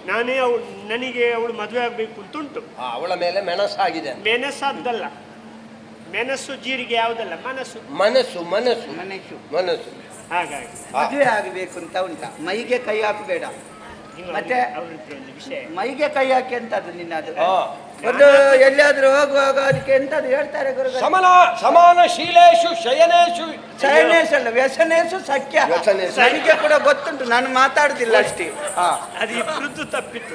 ನನಗೆ ಅವಳು ಮದುವೆ ಆಗ್ಬೇಕು ಅಂತ ಉಂಟು. ಅವಳ ಮೇಲೆ ಮೆಣಸಾಗಿದೆ. ಮೆಣಸಾದ್ದಲ್ಲ, ಮೆಣಸು ಜೀರಿಗೆ ಯಾವುದಲ್ಲ, ಮನಸ್ಸು. ಹಾಗಾಗಿ ಮದುವೆ ಆಗಬೇಕು ಅಂತ ಉಂಟಾ? ಮೈಗೆ ಕೈ ಹಾಕಬೇಡ. ಮತ್ತೆ ಒಂದು ವಿಷಯ, ಮೈಗೆ ಕೈ ಹಾಕಿ ಎಂತದ್ದು ನಿನ್ನದು? ಒಂದು ಎಲ್ಲಿಯಾದ್ರೂ ಹೋಗುವಾಗ ಅದಕ್ಕೆ ಎಂತದ್ದು ಹೇಳ್ತಾರೆ ಗುರುಗಳು? ಸಮಾನ ಶೀಲೇಶು ಶಯನೇಶು. ಶಯನೇಶ್ ಅಲ್ಲ, ವ್ಯಸನೇಶು ಸಖ್ಯ. ನನಗೆ ಕೂಡ ಗೊತ್ತುಂಟು, ನಾನು ಮಾತಾಡುದಿಲ್ಲ ಅಷ್ಟೇ. ಅದು ಇಬ್ಬರದ್ದು ತಪ್ಪಿತ್ತು.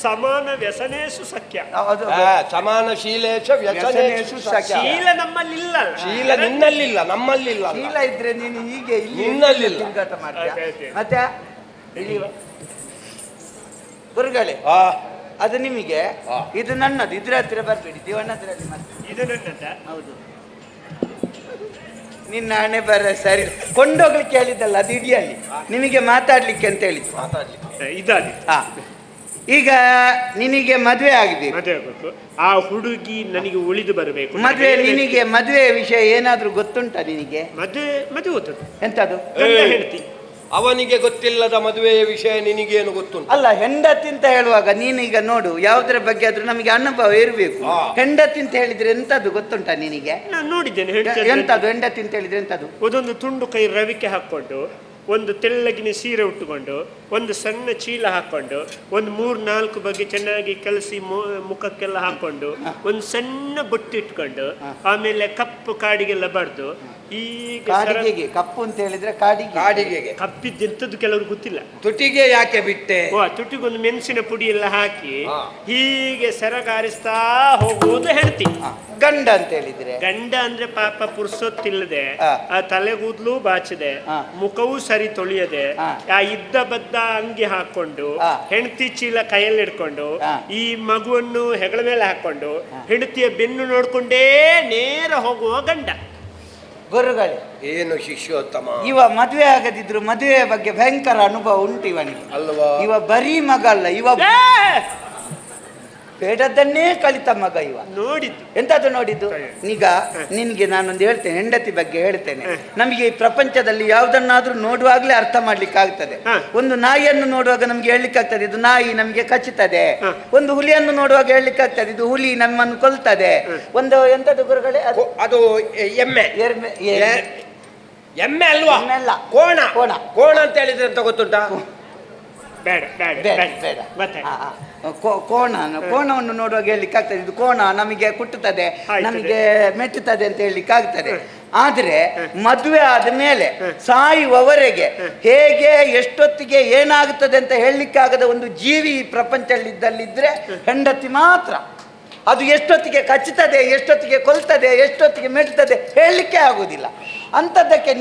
ಸಮಾನ ವ್ಯಸನೇಶು ಸಖ್ಯ. ಹೌದು. ಸಮಾನ ಶೀಲೇಶ ವ್ಯಸನೇಶು ಸಖ್ಯ. ಶೀಲ ನಮ್ಮಲ್ಲಿಲ್ಲ. ಶೀಲ ನಿನ್ನಲ್ಲಿಲ್ಲ, ನಮ್ಮಲ್ಲಿಲ್ಲ. ಶೀಲ ಇದ್ರೆ ನೀನು ಹೀಗೆ ನಿನ್ನಲ್ಲಿಲ್ಲ. ತಿರುಗಾಟ ಮಾಡ್ತೀಯ. ಮತ್ತೆ ಗುರುಗಳೇ, ಅದು ನಿಮಗೆ, ಇದು ನನ್ನದು. ಇದ್ರ ಹತ್ರ ಬರ್ಬೇಡಿ, ದೇವಣ್ಣದ್ರಲ್ಲಿ ಇದು ನನ್ನದ. ಹೌದು. ನಿನ್ನ ಹಣೆ ಬರ ಸರಿ. ಕೊಂಡೋಗ್ಲಿಕ್ಕೆ ಹೇಳಿದ್ದಲ್ಲ, ಅದು ಇಡಿಯಲ್ಲಿ ನಿಮಗೆ ಮಾತಾಡ್ಲಿಕ್ಕೆ ಅಂತ ಹೇಳಿದ್ದು. ಇದಾದಿ. ಈಗ ನಿನಗೆ ಮದುವೆ ಆಗಬೇಕು. ಮದುವೆ ಆಗಬೇಕು. ಆ ಹುಡುಗಿ ನನಗೆ ಉಳಿದು ಬರಬೇಕು. ನಿನಗೆ ಮದುವೆ ವಿಷಯ ಏನಾದ್ರೂ ಗೊತ್ತುಂಟ ನಿನಗೆ? ಮದುವೆ ಗೊತ್ತುಂಟು. ಎಂತದು? ಹೇಳ್ತಿ. ಅವನಿಗೆ ಗೊತ್ತಿಲ್ಲದ ಮದುವೆಯ ವಿಷಯ ನಿನಗೇನು ಗೊತ್ತುಂಟು? ಅಲ್ಲ, ಹೆಂಡತಿ ಅಂತ ಹೇಳುವಾಗ ನೀನೀಗ ನೋಡು, ಯಾವುದರ ಬಗ್ಗೆ ಆದ್ರೂ ನಮಗೆ ಅನುಭವ ಇರಬೇಕು. ಹೆಂಡತಿ ಅಂತ ಹೇಳಿದ್ರೆ ಎಂತದ್ದು ಗೊತ್ತುಂಟ ನಿನಗೆ? ನಾನು ನೋಡಿದ್ದೇನೆ. ಎಂತದು ಹೆಂಡತಿ ಅಂತ ಹೇಳಿದ್ರೆ ಎಂತದು? ಒಂದೊಂದು ತುಂಡು ಕೈ ರವಿಕೆ ಹಾಕೊಂಡು, ಒಂದು ತೆಳ್ಳಗಿನ ಸೀರೆ ಉಟ್ಟುಕೊಂಡು, ಒಂದು ಸಣ್ಣ ಚೀಲ ಹಾಕೊಂಡು, ಒಂದು 3-4 ಬಗೆ ಚೆನ್ನಾಗಿ ಕಲಸಿ ಮುಖಕ್ಕೆಲ್ಲ ಹಾಕೊಂಡು, ಒಂದು ಸಣ್ಣ ಬೊಟ್ಟು ಇಟ್ಕೊಂಡು, ಆಮೇಲೆ ಕಪ್ಪು ಕಾಡಿಗೆಲ್ಲ ಬಡ್ದು, ಈಗ ಕಪ್ಪು ಅಂತ ಹೇಳಿದ್ರೆ ಕಾಡಿಗೆ ಕಪ್ಪಿದ್ದೆಂತದ್ದು ಕೆಲವ್ರು ಗೊತ್ತಿಲ್ಲ. ತುಟಿಗೆ ಯಾಕೆ ಬಿಟ್ಟೆ? ತುಟಿಗೊಂದು ಮೆಣಸಿನ ಪುಡಿ ಎಲ್ಲ ಹಾಕಿ ಹೀಗೆ ಸೆರಗಾರಿಸ್ತಾ ಹೋಗುವುದು ಹೆಂಡತಿ. ಗಂಡ ಅಂತ ಹೇಳಿದ್ರೆ? ಗಂಡ ಅಂದ್ರೆ ಪಾಪ ಪುರ್ಸೊತ್ತಿಲ್ಲದೆ, ಆ ತಲೆಗೂದ್ಲು ಬಾಚದೆ, ಮುಖವೂ ಸರಿ ತೊಳಿಯದೆ, ಆ ಇದ್ದ ಬದ್ದ ಅಂಗಿ ಹಾಕೊಂಡು, ಹೆಂಡತಿ ಚೀಲ ಕೈಯಲ್ಲಿ ಹಿಡ್ಕೊಂಡು, ಈ ಮಗುವನ್ನು ಹೆಗಲ ಮೇಲೆ ಹಾಕೊಂಡು, ಹೆಂಡತಿಯ ಬೆನ್ನು ನೋಡ್ಕೊಂಡೇ ನೇರ ಹೋಗುವ ಗಂಡ. ಗುರುಗಳೇ, ಏನು ಶಿಷ್ಯೋತ್ತಮ, ಇವ ಮದುವೆ ಆಗದಿದ್ರು ಮದುವೆಯ ಬಗ್ಗೆ ಭಯಂಕರ ಅನುಭವ ಉಂಟು ಇವನಿಗೆ ಅಲ್ವಾ? ಇವ ಬರೀ ಮಗ ಅಲ್ಲ, ಇವ ಬೇಡದನ್ನೇ ಕಲಿತ ಮಗ. ಇವ ನೋಡಿದ್ದು ಎಂತದ್ದು ನೋಡಿದ್ದು? ಈಗ ನಿನ್ಗೆ ನಾನೊಂದು ಹೇಳ್ತೇನೆ, ಹೆಂಡತಿ ಬಗ್ಗೆ ಹೇಳ್ತೇನೆ. ನಮಗೆ ಈ ಪ್ರಪಂಚದಲ್ಲಿ ಯಾವುದನ್ನಾದ್ರೂ ನೋಡುವಾಗ್ಲೇ ಅರ್ಥ ಮಾಡ್ಲಿಕ್ಕೆ ಆಗ್ತದೆ. ಒಂದು ನಾಯಿಯನ್ನು ನೋಡುವಾಗ ನಮ್ಗೆ ಹೇಳಲಿಕ್ಕೆ ಆಗ್ತದೆ ಇದು ನಾಯಿ ನಮ್ಗೆ ಕಚ್ಚುತ್ತದೆ. ಒಂದು ಹುಲಿಯನ್ನು ನೋಡುವಾಗ ಹೇಳಲಿಕ್ಕೆ ಆಗ್ತದೆ ಇದು ಹುಲಿ ನಮ್ಮನ್ನು ಕೊಲ್ತದೆ. ಒಂದು ಎಂತದ್ದು ಗುರುಗಳೇ? ಅದು ಎಮ್ಮೆ. ಎಮ್ಮೆ ಅಲ್ವಾ? ಅಲ್ಲ, ಕೋಣ. ಕೋಣ ಅಂತ ಹೇಳಿದ್ರೆ ಅಂತ ಗೊತ್ತುಂಟಾ? ಬೇಡ ಕೋಣವನ್ನು ನೋಡುವಾಗ ಹೇಳಲಿಕ್ಕೆ ಆಗ್ತದೆ ಇದು ಕೋಣ ನಮಗೆ ಕುಟ್ಟುತ್ತದೆ, ನಮಗೆ ಮೆಟ್ಟುತ್ತದೆ ಅಂತ ಹೇಳಲಿಕ್ಕೆ ಆಗ್ತದೆ. ಆದ್ರೆ ಮದುವೆ ಆದ ಮೇಲೆ ಸಾಯುವವರೆಗೆ ಹೇಗೆ ಎಷ್ಟೊತ್ತಿಗೆ ಏನಾಗುತ್ತದೆ ಅಂತ ಹೇಳಲಿಕ್ಕಾಗದ ಒಂದು ಜೀವಿ ಈ ಪ್ರಪಂಚದಲ್ಲಿದ್ದರೆ ಹೆಂಡತಿ ಮಾತ್ರ. ಅದು ಎಷ್ಟೊತ್ತಿಗೆ ಕಚ್ಚುತ್ತದೆ, ಎಷ್ಟೊತ್ತಿಗೆ ಕೊಲ್ತದೆ, ಎಷ್ಟೊತ್ತಿಗೆ ಮೆಟ್ಟುತ್ತದೆ ಹೇಳಲಿಕ್ಕೆ ಆಗುವುದಿಲ್ಲ. ಅಂಥದ್ದಕ್ಕೆ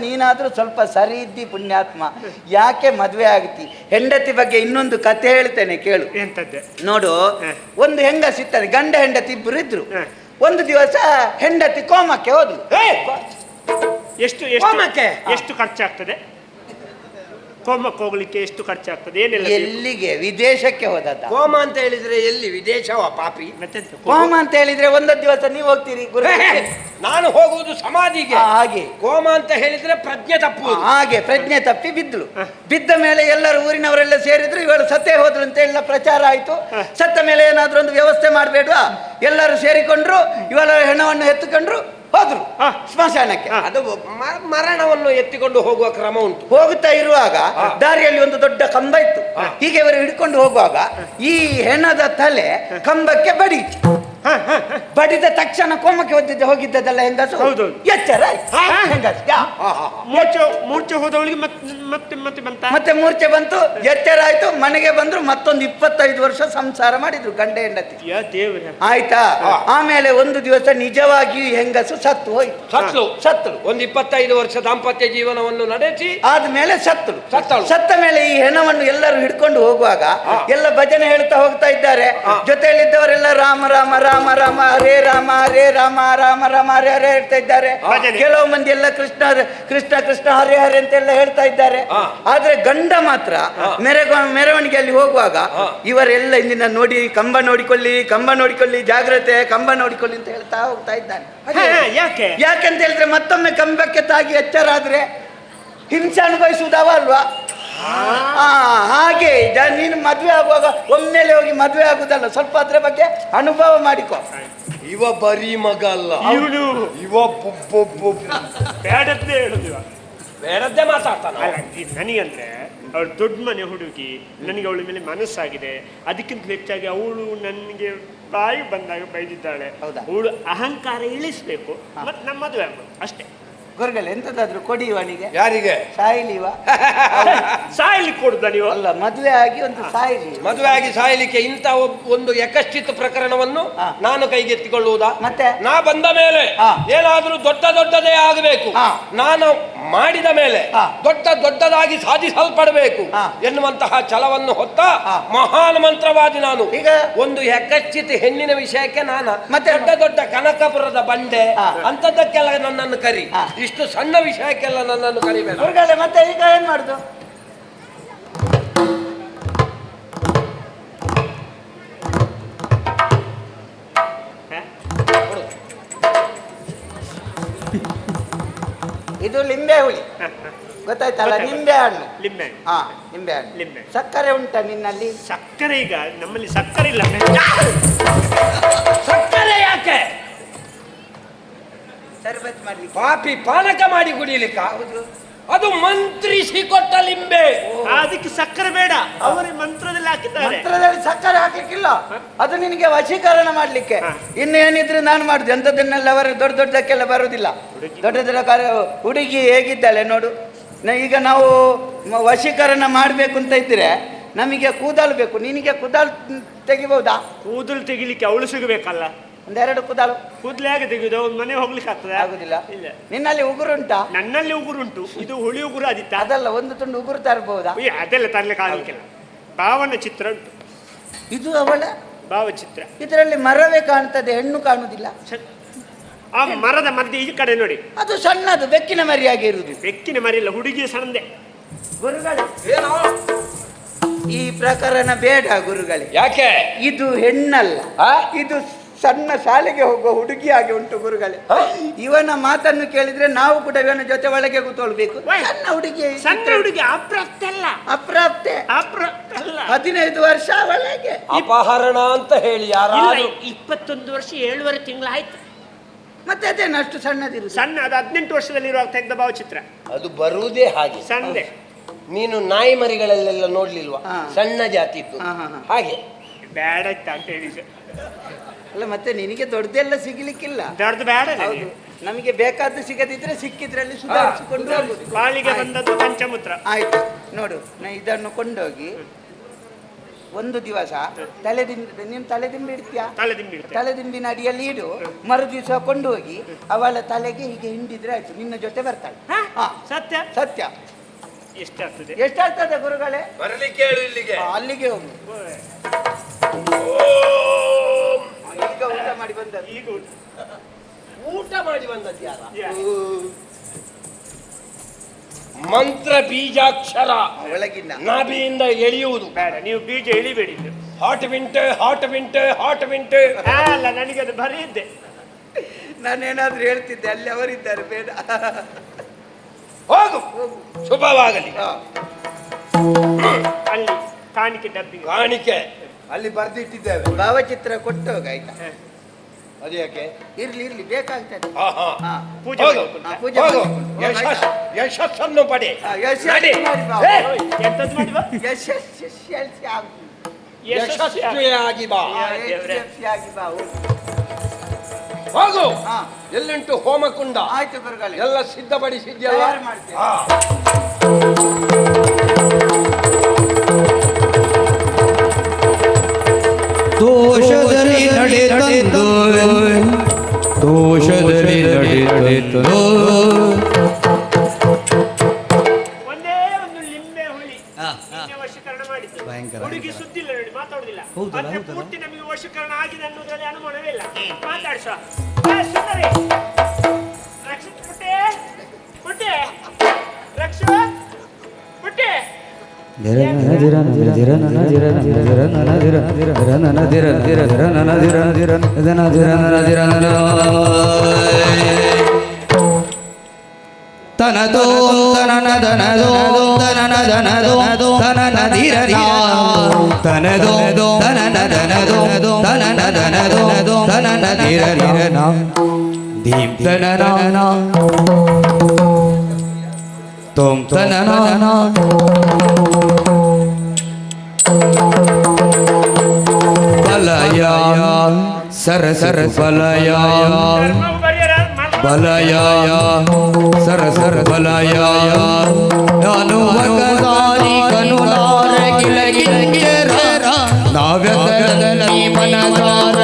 ನೀನಾದರೂ ಸ್ವಲ್ಪ ಸರಿ ಇದ್ದಿ ಪುಣ್ಯಾತ್ಮ, ಯಾಕೆ ಮದುವೆ ಆಗ್ತಿ? ಹೆಂಡತಿ ಬಗ್ಗೆ ಇನ್ನೊಂದು ಕತೆ ಹೇಳ್ತೇನೆ ಕೇಳು. ನೋಡು, ಒಂದು ಹೆಂಗಸಿರ್ತದೆ, ಗಂಡ ಹೆಂಡತಿ ಇಬ್ಬರು ಇದ್ರು. ಒಂದು ದಿವಸ ಹೆಂಡತಿ ಕೋಮಕ್ಕೆ ಹೋದ್ಲು. ಎಷ್ಟು ಖರ್ಚಾಗ್ತದೆ? ಕೋಮಕ್ಕೆ ಹೋಗ್ಲಿಕ್ಕೆ ಎಷ್ಟು ಖರ್ಚಾಗ್ತದೆ ಏನೆಲ್ಲ ಬೇಕು? ಎಲ್ಲಿಗೆ? ವಿದೇಶಕ್ಕೆ ಹೋದದ್ದ. ಕೋಮ ಅಂತ ಹೇಳಿದ್ರೆ ಎಲ್ಲಿ ವಿದೇಶವ ಪಾಪಿ? ಮತ್ತೆಂತ? ಹೋಮ ಅಂತ ಹೇಳಿದ್ರೆ ಒಂದು ದಿವಸ ನೀವು ಹೋಗ್ತೀರಿ ಗುರುಗಳೇ. ನಾನು ಹೋಗುವುದು ಸಮಾಧಿಗೆ. ಹಾಗೆ ಕೋಮ ಅಂತ ಹೇಳಿದ್ರೆ ಪ್ರಜ್ಞೆ ತಪ್ಪುವುದು. ಹಾಗೆ ಪ್ರಜ್ಞೆ ತಪ್ಪಿ ಬಿದ್ಲು. ಬಿದ್ದ ಮೇಲೆ ಎಲ್ಲರೂ ಊರಿನವರೆಲ್ಲ ಸೇರಿದ್ರು, ಇವಳು ಸತ್ತೇ ಹೋದ್ರು ಅಂತ ಎಲ್ಲ ಪ್ರಚಾರ ಆಯ್ತು. ಸತ್ತ ಮೇಲೆ ಏನಾದ್ರೂ ಒಂದು ವ್ಯವಸ್ಥೆ ಮಾಡ್ಬೇಡ್ವಾ? ಎಲ್ಲರೂ ಸೇರಿಕೊಂಡ್ರು, ಇವಳ ಹೆಣವನ್ನು ಎತ್ತುಕೊಂಡ್ರು, ಹೋದ್ರು ಸ್ಮಶಾನಕ್ಕೆ. ಅದು ಮರಣವನ್ನು ಎತ್ತಿಕೊಂಡು ಹೋಗುವ ಕ್ರಮ ಉಂಟು. ಹೋಗುತ್ತಾ ಇರುವಾಗ ದಾರಿಯಲ್ಲಿ ಒಂದು ದೊಡ್ಡ ಕಂಬ ಇತ್ತು. ಹೀಗೆ ಇವರು ಹಿಡ್ಕೊಂಡು ಹೋಗುವಾಗ ಈ ಹೆಣದ ತಲೆ ಕಂಬಕ್ಕೆ ಬಡೀತು. ಬಡಿದ ತಕ್ಷಣ ಕೋಮಕ್ಕೆ ಹೋಗಿದ್ದದಲ್ಲ ಹೆಂಗಸು. ಎಚ್ಚರ ಮೂರ್ಛೆ ಹೋದವಳಿಗೆ ಮತ್ತೆ ಮತ್ತೆ ಬಂತ. ಮತ್ತೆ ಮೂರ್ಛೆ ಬಂತು, ಎಚ್ಚರ ಆಯ್ತು. ಮನೆಗೆ ಬಂದ್ರು, ಮತ್ತೊಂದು 25 ವರ್ಷ ಸಂಸಾರ ಮಾಡಿದ್ರು ಗಂಡ ಹೆಂಡತಿ. ಆಯ್ತಾ? ಆಮೇಲೆ ಒಂದು ದಿವಸ ನಿಜವಾಗಿಯೂ ಹೆಂಗಸು ಸತ್ತು ಹೋಯ್ತು. ಸತ್ತಳು. ಒಂದು 25 ವರ್ಷ ದಾಂಪತ್ಯ ಜೀವನವನ್ನು ನಡೆಸಿ ಆದ್ಮೇಲೆ ಸತ್ತ ಮೇಲೆ ಈ ಹೆಣವನ್ನು ಎಲ್ಲರೂ ಹಿಡ್ಕೊಂಡು ಹೋಗುವಾಗ ಎಲ್ಲ ಭಜನೆ ಹೇಳ್ತಾ ಹೋಗ್ತಾ ಇದ್ದಾರೆ. ಜೊತೆಯಲ್ಲಿದ್ದವರೆಲ್ಲ ರಾಮ ರಾಮ ರಾಮ ರಾಮ ಹರೇ ರಾಮ ಹರೇ ರಾಮ ರಾಮ ರಾಮ ಹರೇ ಹರೇ ಹೇಳ್ತಾ ಇದ್ದಾರೆ. ಕೆಲವು ಮಂದಿ ಎಲ್ಲ ಕೃಷ್ಣ ಕೃಷ್ಣ ಕೃಷ್ಣ ಹರೇ ಹರೇ ಅಂತೆಲ್ಲ ಹೇಳ್ತಾ ಇದ್ದಾರೆ. ಆದ್ರೆ ಗಂಡ ಮಾತ್ರ ಮೆರವಣಿಗೆಯಲ್ಲಿ ಹೋಗುವಾಗ ಇವರೆಲ್ಲ ಇಂದಿನ ನೋಡಿ ಕಂಬ ನೋಡಿಕೊಳ್ಳಿ ಜಾಗ್ರತೆ, ಕಂಬ ನೋಡಿಕೊಳ್ಳಿ ಅಂತ ಹೇಳ್ತಾ ಹೋಗ್ತಾ ಇದ್ದಾನೆ. ಯಾಕೆಂತ ಹೇಳಿದ್ರೆ ಮತ್ತೊಮ್ಮೆ ಕಂಬಕ್ಕೆ ತಾಗಿ ಎಚ್ಚರ ಆದ್ರೆ ಹಿಂಸೆ ಅನುಭವಿಸುವುದವ ಅಲ್ವಾ? ಹಾಗೆ ನೀನು ಮದ್ವೆ ಆಗುವಾಗ ಒಮ್ಮೆಲೆ ಹೋಗಿ ಮದ್ವೆ ಆಗುದಲ್ಲ, ಸ್ವಲ್ಪ ಅದ್ರ ಬಗ್ಗೆ ಅನುಭವ ಮಾಡಿಕೊ. ಇವ ಬರೀ ಮಗ ಅಲ್ಲ, ಇವ ಬೇಡದ್ದೇ ಹೇಳುದಿವ, ಬೇಡದ್ದೇ ಮಾತಾಡ್ತಾನ. ನನಗಂದ್ರೆ ಅವಳು ದೊಡ್ಡ ಮನೆ ಹುಡುಗಿ, ನನಗೆ ಅವಳ ಮೇಲೆ ಮನಸ್ಸಾಗಿದೆ. ಅದಕ್ಕಿಂತ ಹೆಚ್ಚಾಗಿ ಅವಳು ನನಗೆ ಬಾಯಿ ಬಂದಾಗ ಬೈದಿದ್ದಾಳೆ. ಅವಳು ಅಹಂಕಾರ ಇಳಿಸ್ಬೇಕು, ಮತ್ತೆ ನಮ್ಮ ಮದುವೆ ಆಗ್ಬೋದು ಅಷ್ಟೇ. ಗುರುಗಳು ಎಂತದಾದ್ರು ಕೊಡಿ ಇವನಿಗೆ. ಯಾರಿಗೆ? ಸಾಯಿಲಿವ. ಸಾಯ್ಲಿಕ್ಕೆ ಕೊಡುದ ನೀವು? ಅಲ್ಲ, ಮದುವೆ ಆಗಿ ಒಂದು ಸಾಯಿಲಿ. ಮದುವೆ ಆಗಿ ಸಾಯಲಿಕ್ಕೆ ಇಂಥ ಒಂದು ಯಕಶ್ಚಿತ್ ಪ್ರಕರಣವನ್ನು ನಾನು ಕೈಗೆತ್ತಿಕೊಳ್ಳುವುದಾ? ಮತ್ತೆ ನಾ ಬಂದ ಮೇಲೆ ಏನಾದ್ರೂ ದೊಡ್ಡದೇ ಆಗಬೇಕು, ನಾನು ಮಾಡಿದ ಮೇಲೆ ದೊಡ್ಡದಾಗಿ ಸಾಧಿಸಲ್ಪಡಬೇಕು ಎನ್ನುವಂತಹ ಛಲವನ್ನು ಹೊತ್ತ ಮಹಾನ್ ಮಂತ್ರವಾದಿ ನಾನು. ಈಗ ಒಂದು ಯಕಶ್ಚಿತ್ ಹೆಣ್ಣಿನ ವಿಷಯಕ್ಕೆ ನಾನು ಮತ್ತೆ ದೊಡ್ಡ ಕನಕಪುರದ ಬಂಡೆ ಅಂತದಕ್ಕೆಲ್ಲ ನನ್ನನ್ನು ಕರಿ, ಇಷ್ಟು ಸಣ್ಣ ವಿಷಯಕ್ಕೆಲ್ಲ ನನ್ನನ್ನು ಕರಿಬೇಡ. ಮತ್ತೆ ಈಗ ಏನ್ ಮಾಡುದು? ಇದು ಲಿಂಬೆ ಹುಳಿ ಗೊತ್ತಾಯ್ತಲ್ಲ? ನಿಂಬೆ ಹಣ್ಣು. ನಿಂಬೆ ಹಣ್ಣು. ಸಕ್ಕರೆ ಉಂಟಾ ನಿನ್ನಲ್ಲಿ? ಸಕ್ಕರೆ ಈಗ ನಮ್ಮಲ್ಲಿ ಸಕ್ಕರೆ ಇಲ್ಲ. ಸಕ್ಕರೆ ಯಾಕೆ? ಶರ್ಬತ್ ಮಾಡ್ಲಿಕ್ಕೆ. ಪಾಪಿ ಪಾನಕ ಮಾಡಿ ಕುಡಿಯಲಿಕ್ಕ? ಅದು ಮಂತ್ರಿಸಿ ಕೊಟ್ಟ ಲಿಂಬೆ. ಅದಕ್ಕೆ ಸಕ್ಕರೆ ಬೇಡ, ಅವರೇ ಮಂತ್ರದಲ್ಲಿ ಹಾಕಿದ್ದಾರೆ. ಮಂತ್ರದಲ್ಲಿ ಸಕ್ಕರೆ ಹಾಕ್ಲಿಕ್ಕಿಲ್ಲ, ಅದು ನಿನಗೆ ವಶೀಕರಣ ಮಾಡ್ಲಿಕ್ಕೆ. ಇನ್ನು ಏನಿದ್ರು ನಾನು ಮಾಡುದು ಎಂತದನ್ನೆಲ್ಲ ಅವರು ದೊಡ್ಡಕ್ಕೆಲ್ಲ ಬರುವುದಿಲ್ಲ. ದೊಡ್ಡ ಹುಡುಗಿ ಹೇಗಿದ್ದಾಳೆ ನೋಡು. ಈಗ ನಾವು ವಶೀಕರಣ ಮಾಡ್ಬೇಕು ಅಂತ ಇದ್ರೆ ನಮಗೆ ಕೂದಲು ಬೇಕು. ನಿನಗೆ ಕೂದಲು ತೆಗಿಬಹುದಾ? ಕೂದಲು ತೆಗಿಲಿಕ್ಕೆ ಅವಳು ಸಿಗಬೇಕಲ್ಲ. ಒಂದೆರಡು ಕೂದಲು ಹೇಗೆ ತೆಗೆಯುದು? ಒಂದು ಮನೆ ಹೋಗ್ಲಿಕ್ಕೆ ಆಗ್ತದೆ? ಆಗುದಿಲ್ಲ. ಇಲ್ಲ. ನಿನ್ನಲ್ಲಿ ಉಗುರುಂಟಾ? ನನ್ನಲ್ಲಿ ಉಗುರುಂಟು. ಇದು ಹುಳಿ ಉಗುರು ಆದಿತ್ತ? ಅದಲ್ಲ, ಒಂದು ತುಂಡು ಉಗುರು ತರಬಹುದಾ? ಅದೆಲ್ಲ ತರ್ಲಿಕ್ಕೆ ಆಗಲಿಕ್ಕಿಲ್ಲ. ಭಾವನ ಚಿತ್ರ ಉಂಟು. ಇದು ಅವಳ ಭಾವಚಿತ್ರ. ಇದರಲ್ಲಿ ಮರವೇ ಕಾಣ್ತದೆ, ಹೆಣ್ಣು ಕಾಣುದಿಲ್ಲ. ಆ ಮರದ ಮಧ್ಯೆ ಈ ಕಡೆ ನೋಡಿ, ಅದು ಸಣ್ಣದು ಬೆಕ್ಕಿನ ಮರಿಯಾಗಿ ಇರುವುದು. ಬೆಕ್ಕಿನ ಮರಿ ಇಲ್ಲ, ಹುಡುಗಿಯ ಸಣ್ಣದೆ. ಗುರುಗಳೇ, ಈ ಪ್ರಕರಣ ಬೇಡ ಗುರುಗಳೇ. ಯಾಕೆ? ಇದು ಹೆಣ್ಣಲ್ಲ, ಇದು ಸಣ್ಣ ಶಾಲೆಗೆ ಹೋಗುವ ಹುಡುಗಿಯಾಗಿ ಉಂಟು ಗುರುಗಳೇ. ಇವನ ಮಾತನ್ನು ಕೇಳಿದ್ರೆ ನಾವು ಕೂಡ ಇವನ ಜೊತೆ ಒಳಗೆ ಕೂತ್ಕೊಳ್ಬೇಕು. ಸಣ್ಣ ಹುಡುಗಿ, ಸಣ್ಣ ಹುಡುಗಿ. ಅಪ್ರಾಪ್ತ ಅಲ್ಲ, ಅಪ್ರಾಪ್ತೆ. 15 ವರ್ಷ ಒಳಗೆ. ಅಪಹರಣ ಅಂತ ಹೇಳಿ ಯಾರು? 21 ವರ್ಷ 7 ತಿಂಗಳಾಯ್ತು. ಮತ್ತೆ ಅದೇನು ಅಷ್ಟು ಸಣ್ಣದಿರು? ಸಣ್ಣ, ಅದು 18 ವರ್ಷದಲ್ಲಿರುವಾಗ ತೆಗೆದ ಭಾವಚಿತ್ರ. ಅದು ಬರುವುದೇ ಹಾಗೆ. ಸಣ್ಣದೆ. ನೀನು ನಾಯಿ ಮರಿಗಳಲ್ಲೆಲ್ಲ ನೋಡ್ಲಿಲ್ವಾ? ಸಣ್ಣ ಜಾತಿ ಇತ್ತು ಹಾಗೆ. ಬೇಡ ಅಂತ ಹೇಳಿ. ಅಲ್ಲ, ಮತ್ತೆ ನಿನಗೆ ದೊಡ್ಡದೆಲ್ಲ ಸಿಗಲಿಕ್ಕಿಲ್ಲ. ದೊಡ್ಡದು ಬೇಡ. ನಮಗೆ ಬೇಕಾದ್ದು ಸಿಗದಿದ್ರೆ ಸಿಕ್ಕಿದ್ರಲ್ಲಿ ಸುಧಾರಿಸಿಕೊಂಡು ಹೋಗುದು. ಬಾಳಿಗೆ ಬಂದದ್ದು ಪಂಚಮೂತ್ರ. ಆಯ್ತು ನೋಡು, ನಾ ಇದನ್ನು ಕೊಂಡೋಗಿ ಒಂದು ದಿವಸ ನೀನು ತಲೆದಿಂಬಿ ಇಡ್ತೀಯಾ? ತಲೆದಿಂಬಿನ ಅಡಿಯಲ್ಲಿ ಇಡು. ಮರು ದಿವಸ ಕೊಂಡೋಗಿ ಅವಳ ತಲೆಗೆ ಹೀಗೆ ಹಿಂಡಿದ್ರೆ ಆಯ್ತು, ನಿನ್ನ ಜೊತೆ ಬರ್ತಾಳೆ. ಸತ್ಯ? ಸತ್ಯ. ಎಷ್ಟಾಗ್ತದೆ ಗುರುಗಳೇ? ಬರಲಿಕ್ಕೆ ಹೇಳು ಇಲ್ಲಿಗೆ. ಅಲ್ಲಿಗೆ ಹೋಗು. ಈಗ ಊಟ ಮಾಡಿ ಬಂದದ್ದು. ಈಗ ಊಟ ಮಾಡಿ ಬಂದದ್ದು ಯಾರ? ಮಂತ್ರ ಬೀಜಾಕ್ಷರ ಒಳಗಿನ ನಾಭಿಯಿಂದ ಎಳೆಯುವುದು. ಬೇಡ, ನೀವು ಬೀಜ ಎಳಿಬೇಡಿ. ಹಾಟ್ ವಿಂಟ್ ಹಾಟ್ ವಿಂಟ್ ಹಾಟ್ ವಿಂಟ್. ಅಲ್ಲ, ನನಗೆ ಅದು ಬರೀ ಇದ್ದೆ. ನಾನೇನಾದ್ರೂ ಹೇಳ್ತಿದ್ದೆ, ಅಲ್ಲಿ ಅವರಿದ್ದಾರೆ, ಬೇಡ. ಹೋಗು, ಶುಭವಾಗಲಿ. ಅಲ್ಲಿ ಕಾಣಿಕೆ ಡಬ್ಬಿಗೆ ಕಾಣಿಕೆ ಅಲ್ಲಿ ಬರ್ದಿಟ್ಟಿದ್ದೇವೆ. ಭಾವಚಿತ್ರ ಕೊಟ್ಟು ಹೋಗ, ಆಯ್ತಾ? ಅದು ಯಾಕೆ? ಇರ್ಲಿ ಇರ್ಲಿ, ಬೇಕಾಗ್ತದೆ. ಹಾ. ಪೂಜೆ ಹೋಗು, ಮಾಡ್ಬೇಕು. ಪೂಜೆ ಹೋಗು. ಮಾಡ್ಬೇಕು. ಯಶಸ್ಸನ್ನು ಪಡೆ. ಯಶಸ್ವಿ ಮಾಡಿ ಬಾ. ಎಂತದ್ದು ಮಾಡಿ ಬಾ? ಯಶಸ್ವಿಯಾಗಿ ಬಾ. ಯಶಸ್ವಿಯಾಗಿ ಬಾ. ಹೋಗು. ಹಾ. ಎಲ್ಲುಂಟು ಹೋಮಕುಂಡ? ಆಯ್ತು ಗುರುಗಳೇ, ಎಲ್ಲ ಸಿದ್ಧಪಡಿಸಿದ್ಯಲ್ಲ? ತಯಾರು ಮಾಡ್ತೇನೆ. ಹಾ. ದೋಷದಲ್ಲಿ ನಡೆದಂದು ದೋಷದಲ್ಲಿ ನಡೆದಂದು ಒಂದೇ ಒಂದು ಲಿಂಬೆ ಹುಳಿ ನಿನ್ನೆ ವಶೀಕರಣ ಮಾಡಿದ್ದು. ಹುಡುಗಿ ಸುದ್ದಿಲ್ಲ ನೋಡಿ, ಮಾತಾಡುದಿಲ್ಲ. ಆದ್ರೆ ಪೂರ್ತಿ ನಮಗೆ ವಶೀಕರಣ ಆಗಿದೆ ಅನ್ನೋದ್ರಲ್ಲಿ ಅನುಮಾನವೇ ಇಲ್ಲ. ಮಾತಾಡ್ಸ ಸುಂದರಿ. ರಕ್ಷಿತ್ ಪುಟ್ಟೆ, ಪುಟ್ಟೆ, ರಕ್ಷ ಪುಟ್ಟೆ. ತನದೋ ತನನದನದೋ ತನನದನದೋ ತನನದಿರನಾ ತನದೋ ತನನದನದೋ ತನನದನದೋ ತನನದಿರನಾ ದೀಂ ತನನಾ ತೋಂ ತನನಾ ಬಲಯ ಸರ ಸರ ಬಲಯ ಬಲಯ ಸರ ಸರ ಬಲಯ ಅನುವಗದಾರಿ ಕನುಲಾರ ಗಿಲ ಗಿಲಗಿರ ನಾವ್ಯದಲ್ಲಿ ಮನಸಾರ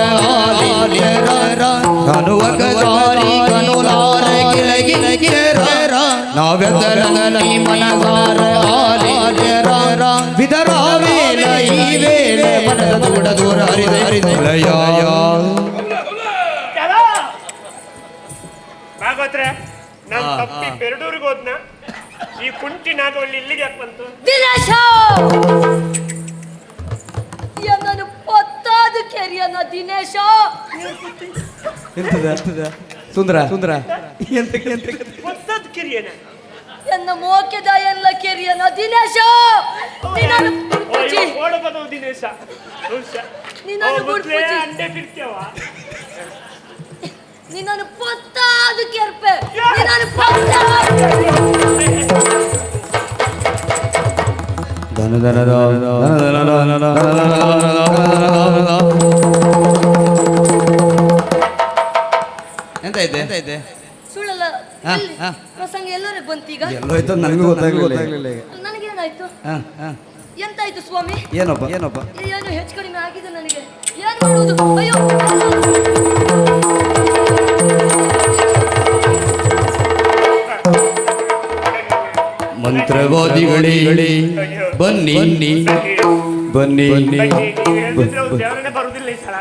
ಆಲಿಯರ ಅನುವಗದಾರಿ ಕನುಲಾರ ಗಿಲ ಗಿಲಗಿರ ನಾವ್ಯದಲ್ಲಿ ಮನಸಾರ ಆಲಿಯರ ವಿದರ ವೇಲ ಈ ವೇಳೆ ಮನದ ದೂರ ದೂರ ಹರಿದ ಹರಿದ ಬಲಯ ಭಾಗವತ್ರೆ, ನಾನು ತಪ್ಪಿ ಪೆರಡೂರಿಗೆ ಹೋದ್ನ. ಈ ಕುಂಟಿ ನಾಗವಲ್ಲಿ ಇಲ್ಲಿಗೆ ಯಾಕೆ ಬಂತು? ದಿನೇಶ, ನನ್ನ ಪತ್ತಾದ ಕೆರಿಯನ್ನ ದಿನೇಶ. ಸುಂದರ ಸುಂದರ ಹೊಸದ್ ಕಿರಿಯನ ಎನ್ನ ಮೋಕೆದ ಎಲ್ಲ ಕೆರಿಯನ್ನ ದಿನೇಶ. ಓಡಬದ ದಿನೇಶ ಅಂಡೆ ಬಿಡ್ತೇವ. ನಿನ್ನನ್ನು ಪತ್ತಾದ ಕೆರ್ಪೆ. ಎಂತ ಇದೆ ಸುಳ್ಳಲ್ಲ. ಪ್ರಸಂಗ ಎಲ್ಲರಿಗೆ ಬಂತೀಗ? ಎಲ್ಲೋಯ್ತು ನನಗೂ ಗೊತ್ತಾಗ್ಲಿಲ್ಲ. ನನಗೇನಾಯ್ತು? ಎಂತಾಯ್ತು ಸ್ವಾಮಿ? ಏನಪ್ಪ ಏನು ಹೆಚ್ಚು ಕಡಿಮೆ ಆಗಿದೆ ನನಗೆ. ಏನ್ ಮಾಡುವುದು? ಅಯ್ಯೋ, ಮಂತ್ರವಾದಿಗಳೇ ಬನ್ನಿ ಬನ್ನಿ ದೇವರನ್ನೇ ಬರುದಿಲ್ಲ ಈ ಸಲ.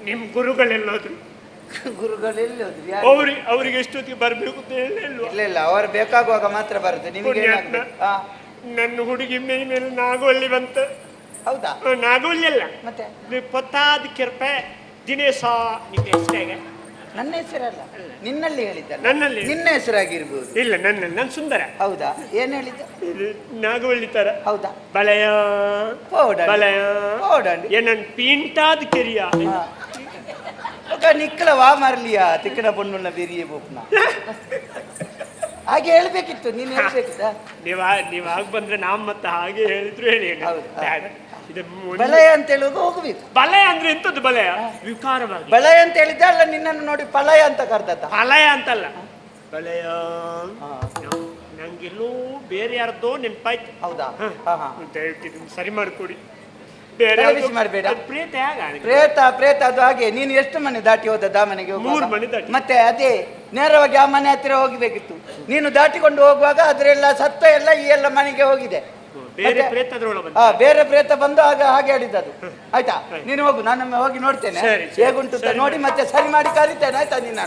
ನಿಮ್ ಗುರುಗಳೆಲ್ಲೋದ್ರು? ಗುರುಗಳೆಲ್ಲಿ ಅವ್ರಿಗೆ ಎಷ್ಟೊತ್ತಿಗೆ ಬರ್ಬೇಕು ಅಂತ ಹೇಳಿಲ್ವ? ಇಲ್ಲ, ಅವರು ಬೇಕಾಗುವಾಗ ಮಾತ್ರ ಬರುತ್ತೆ. ನಿಮಗೆ ನನ್ನ ಹುಡುಗಿ ಮೈ ಮೇಲೆ ನಾಗೋಲ್ಲಿ ಬಂತ. ಹೌದಾ? ನಾಗೋಲ್ಲಿ ಅಲ್ಲ, ಮತ್ತೆ ನೀವು ಪತ್ತಾದ ಕೆರ್ಪೆ ದಿನೇಶ. ನಿಮ್ಮ ಹೆಸರಾಗ? ನನ್ನ ಹೆಸರಲ್ಲ, ನಿನ್ನಲ್ಲಿ ಹೇಳಿದ್ದಲ್ಲ. ನನ್ನಲ್ಲಿ? ನಿನ್ನ ಹೆಸರಾಗಿರ್ಬೋದು. ಇಲ್ಲ, ನನ್ನ ಸುಂದರ. ಹೌದಾ? ಏನ್ ಹೇಳಿದ್ದ? ನಾಗವಳ್ಳಿ ತರ. ಹೌದಾ? ಬಲಯ ಬಲಯ ಏನನ್ ಪೀಂಟಾದ ಕೆರಿಯ ನಿಕ್ಕಲ ವಾ ಮರಲಿಯಾ ತಿಕ್ಕಡ ಬಣ್ಣುಳ್ಳ ಬೇರಿಯೇ ಬೋಪ್ನ ಹಾಗೆ ಹೇಳ್ಬೇಕಿತ್ತು. ನೀನು ಹೇಳ್ಬೇಕಿತ್ತ? ನೀವಾಗ ಬಂದ್ರೆ ನಾವ್ ಮತ್ತೆ ಹಾಗೆ ಹೇಳಿದ್ರು ಹೇಳಿ. ಬಲಯ ಅಂತ ಹೇಳುವಾಗ ಹೋಗ್ಬೇಕು. ಬಲಯ ಅಂದ್ರೆ ಎಂತದ್ದು? ಬಲಯ ವಿಕಾರವಾಗಿ. ಬಲಯ ಅಂತ ಹೇಳಿದ್ದೆ ಅಲ್ಲ, ನಿನ್ನನ್ನು ನೋಡಿ ಪಲಯ ಅಂತ ಕರ್ದತ್ತ. ಫಲಯ ಅಂತಲ್ಲ, ಬಲಯ. ನಂಗೆಲ್ಲೋ ಬೇರೆ ಯಾರ್ದೋ ನೆನಪಾಯ್ತು. ಹೌದಾ? ದಯವಿಟ್ಟು ಸರಿ ಮಾಡಿಕೊಡಿ. ಮಾಡಬೇಡ. ಪ್ರೇತ ಅದು ಹಾಗೆ. ನೀನು ಎಷ್ಟು ಮನೆ ದಾಟಿ ಹೋದ? ಮನೆಗೆ 3 ಮನೆ ದಾಟಿ. ಮತ್ತೆ ಅದೇ ನೇರವಾಗಿ ಆ ಮನೆ ಹತ್ತಿರ ಹೋಗಬೇಕಿತ್ತು. ನೀನು ದಾಟಿಕೊಂಡು ಹೋಗುವಾಗ ಅದ್ರೆಲ್ಲ ಸತ್ತ ಎಲ್ಲ ಈ ಎಲ್ಲ ಮನೆಗೆ ಹೋಗಿದೆ. ಬೇರೆ ಪ್ರೇತ ಬಂದು ಆಗ ಹಾಗೆ ಹೇಳಿದ್ದದು. ಆಯ್ತಾ? ನೀನು ಹೋಗು, ನಾನೊಮ್ಮೆ ಹೋಗಿ ನೋಡ್ತೇನೆ ಹೇಗುಂಟು ಅಂತ ನೋಡಿ ಮತ್ತೆ ಸರಿ ಮಾಡಿ ಕರೀತೇನೆ. ಆಯ್ತಾ? ನೀನು